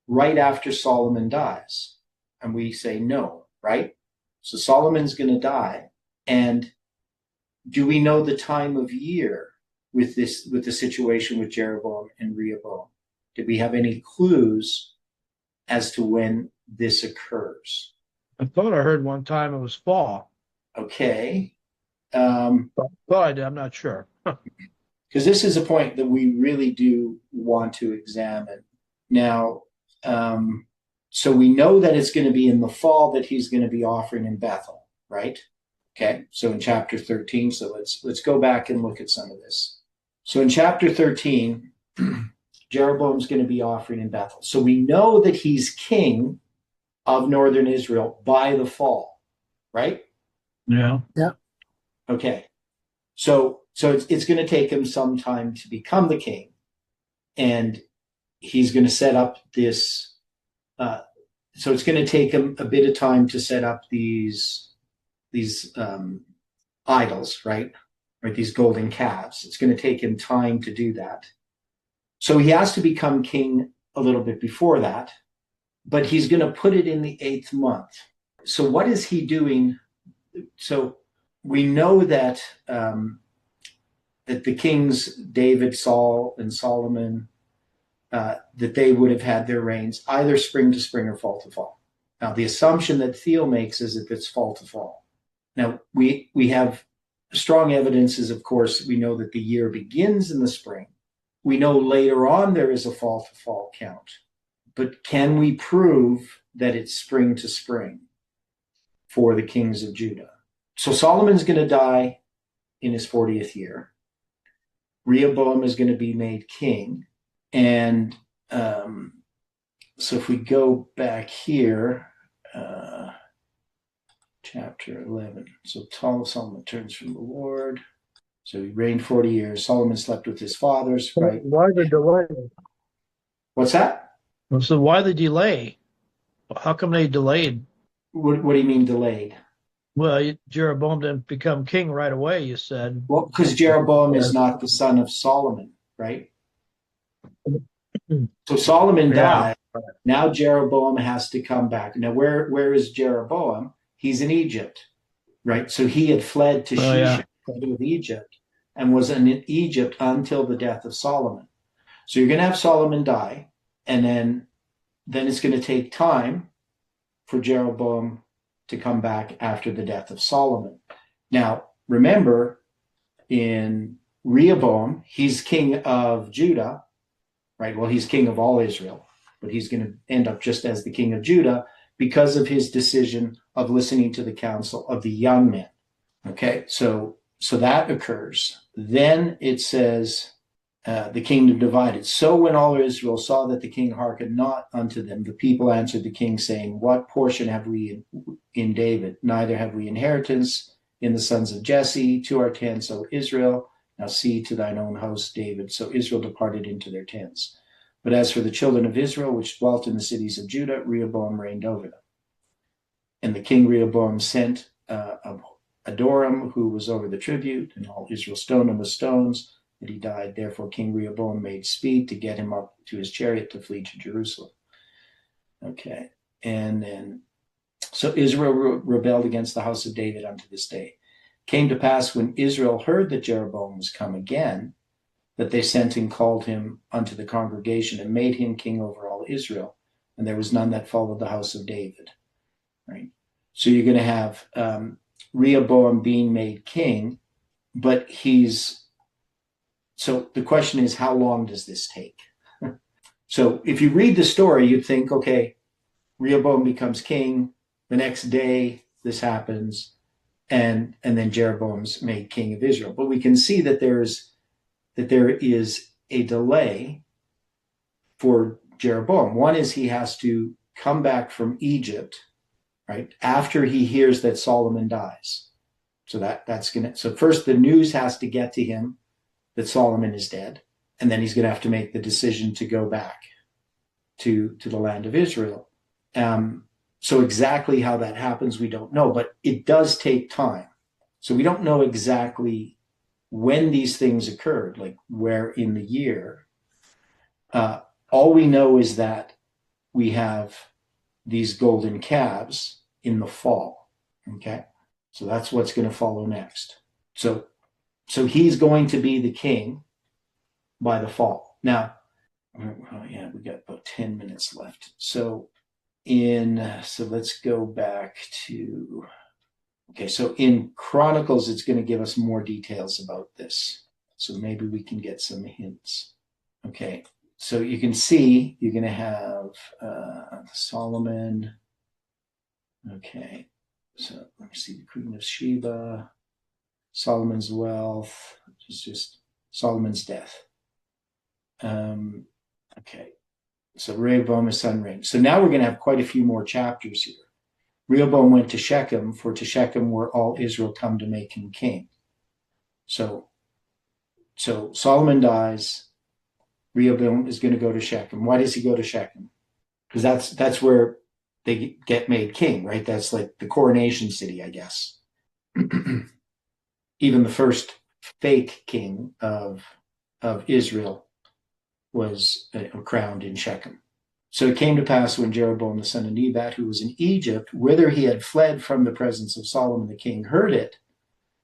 right after Solomon dies? And we say no, right? So Solomon's going to die. And do we know the time of year with the situation with Jeroboam and Rehoboam? Did we have any clues as to when this occurs? I thought I heard one time it was fall. Okay. But I'm not sure. Because this is a point that we really do want to examine. Now, so we know that it's going to be in the fall that he's going to be offering in Bethel, right? Okay, so in chapter 13, so let's go back and look at some of this. So in chapter 13, Jeroboam's going to be offering in Bethel. So we know that he's king of northern Israel by the fall, right? Yeah. Yeah. Okay. So it's going to take him some time to become the king, and he's going to set up this. So it's going to take him a bit of time to set up these idols, right? Or these golden calves. It's going to take him time to do that. So he has to become king a little bit before that, but he's going to put it in the 8th month. So what is he doing? So we know that that the kings, David, Saul, and Solomon, that they would have had their reigns either spring to spring or fall to fall. Now, the assumption that Thiele makes is that it's fall to fall. Now, we have strong evidences, of course. We know that the year begins in the spring. We know later on there is a fall to fall count. But can we prove that it's spring to spring for the kings of Judah? So Solomon's going to die in his 40th year. Rehoboam is going to be made king. And so if we go back here, chapter 11. So Solomon turns from the Lord. So he reigned 40 years. Solomon slept with his fathers, right? Why the delay? What's that? So why the delay? How come they delayed? What do you mean delayed? Well, Jeroboam didn't become king right away, you said. Well, because Jeroboam is not the son of Solomon, right? So Solomon died. Now Jeroboam has to come back. Now, where is Jeroboam? He's in Egypt, right? So he had fled to Shishak, of Egypt, and was in Egypt until the death of Solomon. So you're going to have Solomon die, and then it's going to take time for Jeroboam to come back after the death of Solomon. Now, remember, in Rehoboam, he's king of Judah, right? Well, he's king of all Israel, but he's going to end up just as the king of Judah because of his decision of listening to the counsel of the young men. Okay, so that occurs. Then it says, the kingdom divided. So when all Israel saw that the king hearkened not unto them, the people answered the king, saying, what portion have we in David? Neither have we inheritance in the sons of Jesse. To our tents, O Israel. Now see to thine own house, David. So Israel departed into their tents. But as for the children of Israel, which dwelt in the cities of Judah, Rehoboam reigned over them. And the king Rehoboam sent Adoram, who was over the tribute, and all Israel stoned him with stones, that he died. Therefore King Rehoboam made speed to get him up to his chariot to flee to Jerusalem. Okay, and then, so Israel rebelled against the house of David unto this day. Came to pass when Israel heard that Jeroboam was come again, that they sent and called him unto the congregation and made him king over all Israel. And there was none that followed the house of David. Right. So you're going to have Rehoboam being made king, but so the question is, how long does this take? So if you read the story, you'd think, okay, Rehoboam becomes king. The next day, this happens. And then Jeroboam's made king of Israel. But we can see that there is a delay for Jeroboam. One is he has to come back from Egypt, right, after he hears that Solomon dies. So that's gonna. So first, the news has to get to him that Solomon is dead, and then he's going to have to make the decision to go back to the land of Israel. So exactly how that happens, we don't know, but it does take time. So we don't know exactly when these things occurred, like where in the year. All we know is that we have these golden calves in the fall. Okay, so that's what's going to follow next. So he's going to be the king by the fall. Now, oh yeah, we got about 10 minutes left. So let's go back to, okay, so in Chronicles, it's going to give us more details about this. So maybe we can get some hints. Okay, so you can see you're going to have Solomon. Okay, so let me see, the Queen of Sheba, Solomon's wealth, just Solomon's death. Okay, so Rehoboam, his son, reigned. So now we're going to have quite a few more chapters here. Rehoboam went to Shechem, for to Shechem were all Israel come to make him king. So Solomon dies. Rehoboam is going to go to Shechem. Why does he go to Shechem? Because that's where they get made king, right? That's like the coronation city, I guess. Even the first fake king of Israel was crowned in Shechem. So it came to pass when Jeroboam the son of Nebat, who was in Egypt, whither he had fled from the presence of Solomon the king, heard it,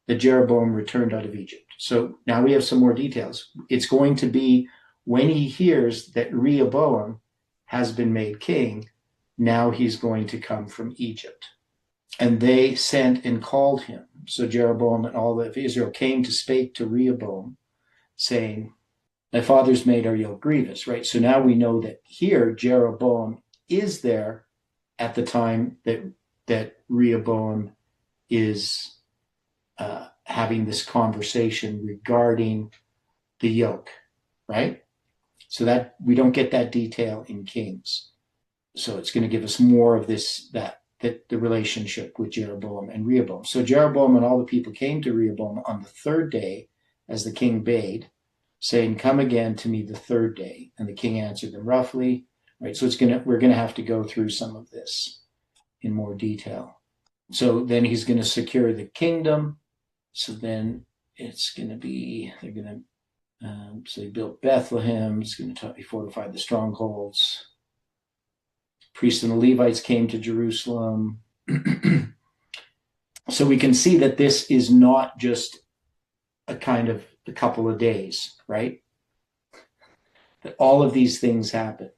that Jeroboam returned out of Egypt. So now we have some more details. It's going to be when he hears that Rehoboam has been made king, now he's going to come from Egypt. And they sent and called him. So Jeroboam and all of Israel came to spake to Rehoboam, saying, thy father's made our yoke grievous, right? So now we know that here Jeroboam is there at the time that Rehoboam is having this conversation regarding the yoke, right? So that we don't get that detail in Kings. So it's going to give us more of this, that the relationship with Jeroboam and Rehoboam. So Jeroboam and all the people came to Rehoboam on the third day, as the king bade, saying, come again to me the third day. And the king answered them roughly, right? So we're going to have to go through some of this in more detail. So then he's going to secure the kingdom. So then it's going to be, they're going to, so he built Bethlehem. It's going to fortify the strongholds. Priests and the Levites came to Jerusalem. So we can see that this is not just a kind of a couple of days, right? That all of these things happen.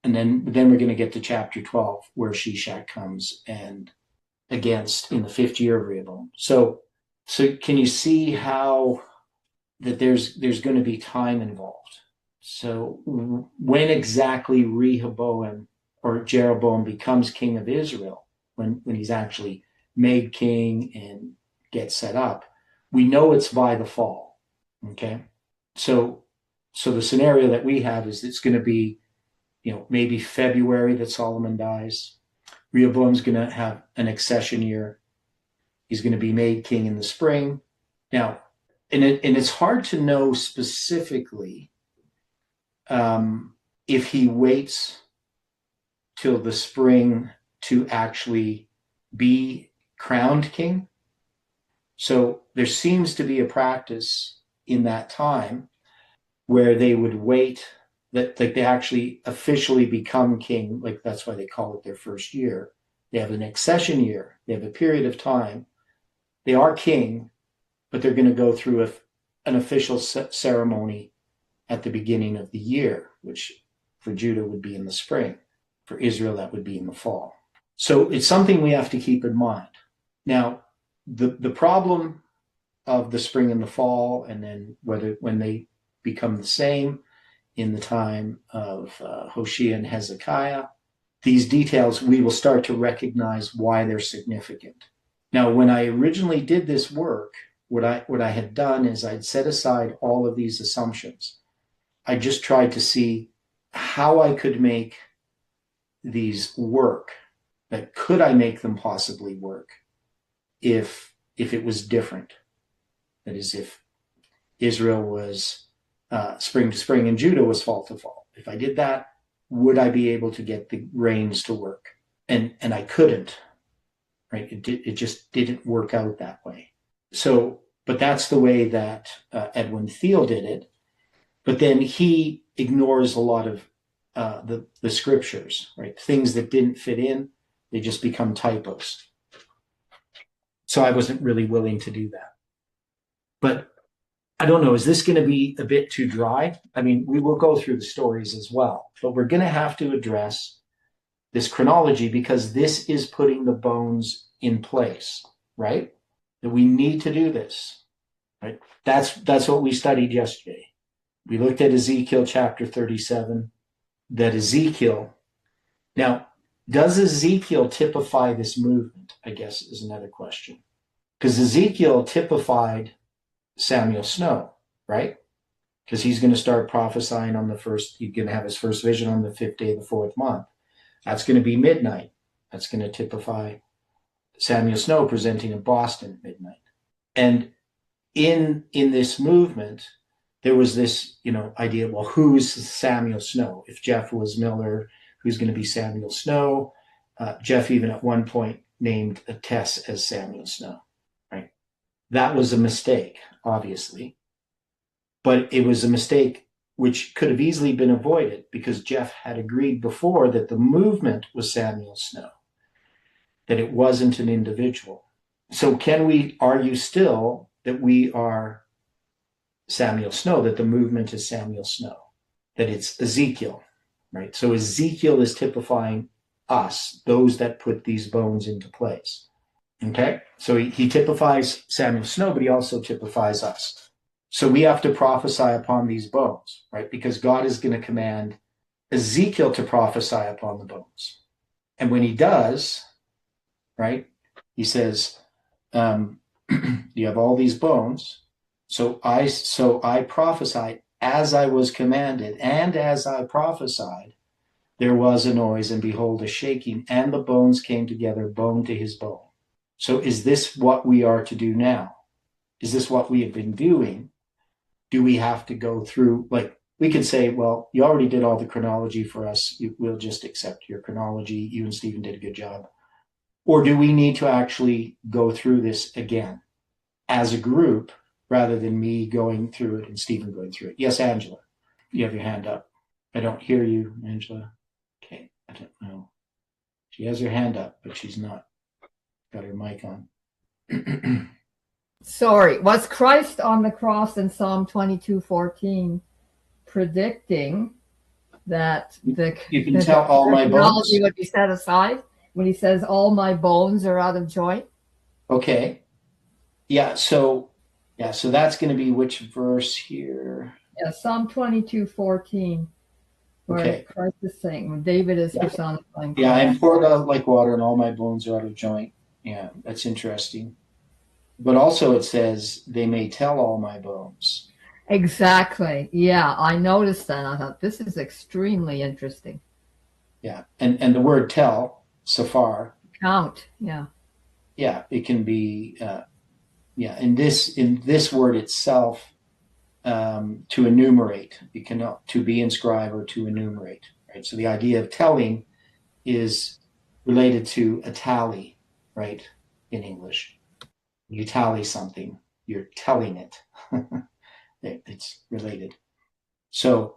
And then we're going to get to chapter 12, where Shishak comes and against in the 5th year of Rehoboam. So can you see how that there's going to be time involved? So when exactly Rehoboam or Jeroboam becomes king of Israel, when he's actually made king and gets set up, we know it's by the fall. Okay, so the scenario that we have is it's going to be, maybe February that Solomon dies. Rehoboam's going to have an accession year. He's going to be made king in the spring. Now, and it's hard to know specifically if he waits till the spring to actually be crowned king. So there seems to be a practice in that time where they would wait, that like they actually officially become king. Like that's why they call it their first year. They have an accession year. They have a period of time. They are king, but they're going to go through an official ceremony at the beginning of the year, which for Judah would be in the spring. For Israel, that would be in the fall. So it's something we have to keep in mind. Now, the problem of the spring and the fall, and then when they become the same in the time of Hoshea and Hezekiah, these details, we will start to recognize why they're significant. Now, when I originally did this work, what I had done is I'd set aside all of these assumptions. I just tried to see how I could make these work. That could I make them possibly work if it was different? That is, Israel was spring to spring and Judah was fall to fall. If I did that, would I be able to get the rains to work? And I couldn't, right? It just didn't work out that way. So, but that's the way that Edwin Thiele did it. But then he ignores a lot of the scriptures, right? Things that didn't fit in, they just become typos. So I wasn't really willing to do that. But I don't know, is this going to be a bit too dry? I mean, we will go through the stories as well, but we're going to have to address this chronology because this is putting the bones in place, right? That we need to do this, right? That's what we studied yesterday. We looked at Ezekiel chapter 37, that Ezekiel, now, does Ezekiel typify this movement, I guess, is another question. Because Ezekiel typified Samuel Snow, right? Because he's going to start prophesying on the first, he's going to have his first vision on the 5th day of the 4th month. That's going to be midnight. That's going to typify Samuel Snow presenting in Boston at midnight. And in this movement, there was this, idea, well, who's Samuel Snow? If Jeff was Miller, who's going to be Samuel Snow? Jeff even at one point named Tess as Samuel Snow, right? That was a mistake, obviously. But it was a mistake which could have easily been avoided because Jeff had agreed before that the movement was Samuel Snow, that it wasn't an individual. So can we argue still that we are Samuel Snow, that the movement is Samuel Snow, that it's Ezekiel, right? So Ezekiel is typifying us, those that put these bones into place, okay? So he typifies Samuel Snow, but he also typifies us. So we have to prophesy upon these bones, right? Because God is going to command Ezekiel to prophesy upon the bones. And when he does, right, he says, you have all these bones. So I prophesied as I was commanded, and as I prophesied, there was a noise, and behold, a shaking, and the bones came together, bone to his bone. So is this what we are to do now? Is this what we have been doing? Do we have to go through, we could say, well, you already did all the chronology for us. We'll just accept your chronology. You and Stephen did a good job. Or do we need to actually go through this again as a group rather than me going through it and Stephen going through it? Yes, Angela, you have your hand up. I don't hear you, Angela. Okay, I don't know. She has her hand up, but she's not got her mic on. Sorry, was Christ on the cross in Psalm 22:14 predicting that you can tell all my bones would be set aside when he says all my bones are out of joint? Okay. So that's going to be which verse here? Yeah, Psalm 22:14, where Christ is saying, when David is personifying. Yeah, I am poured out like water, and all my bones are out of joint. Yeah, that's interesting. But also it says, they may tell all my bones. Exactly. Yeah, I noticed that. I thought, this is extremely interesting. Yeah, and the word tell, safar. Count, yeah. Yeah, it can be, in this word itself, to enumerate. You can to be inscribed or to enumerate, right? So the idea of telling is related to a tally, right? In English, you tally something, you're telling it. It's related. So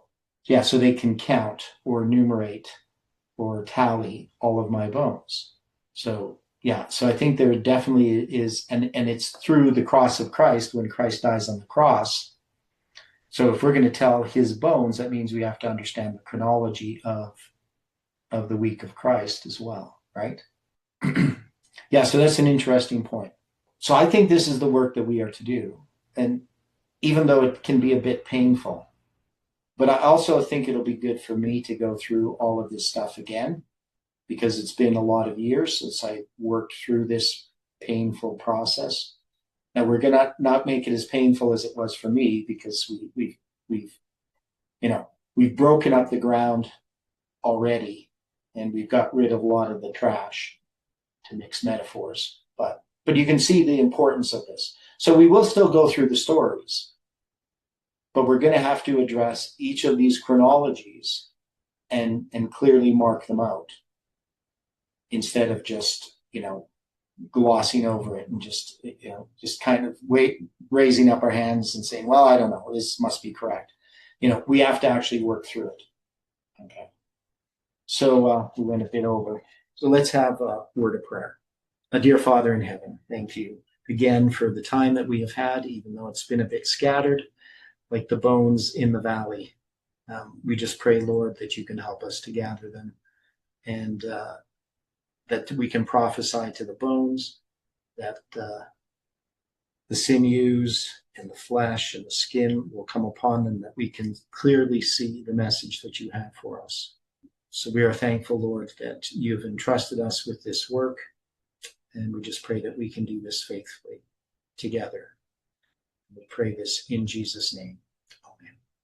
so they can count or enumerate or tally all of my bones. So I think there definitely is, and it's through the cross of Christ when Christ dies on the cross. So if we're going to tell his bones, that means we have to understand the chronology of the week of Christ as well, right? So that's an interesting point. So I think this is the work that we are to do. And even though it can be a bit painful, but I also think it'll be good for me to go through all of this stuff again, because it's been a lot of years since I worked through this painful process. Now we're going to not make it as painful as it was for me, because we've broken up the ground already, and we've got rid of a lot of the trash, to mix metaphors. But you can see the importance of this. So we will still go through the stories, But we're going to have to address each of these chronologies and clearly mark them out instead of just, glossing over it and just kind of raising up our hands and saying, well, I don't know, this must be correct. We have to actually work through it. Okay. So we went a bit over. So let's have a word of prayer. Dear Father in heaven, thank you again for the time that we have had, even though it's been a bit scattered, like the bones in the valley. We just pray, Lord, that you can help us to gather them, and that we can prophesy to the bones, that the sinews and the flesh and the skin will come upon them, that we can clearly see the message that you have for us. So we are thankful, Lord, that you've entrusted us with this work, and we just pray that we can do this faithfully together. We pray this in Jesus' name.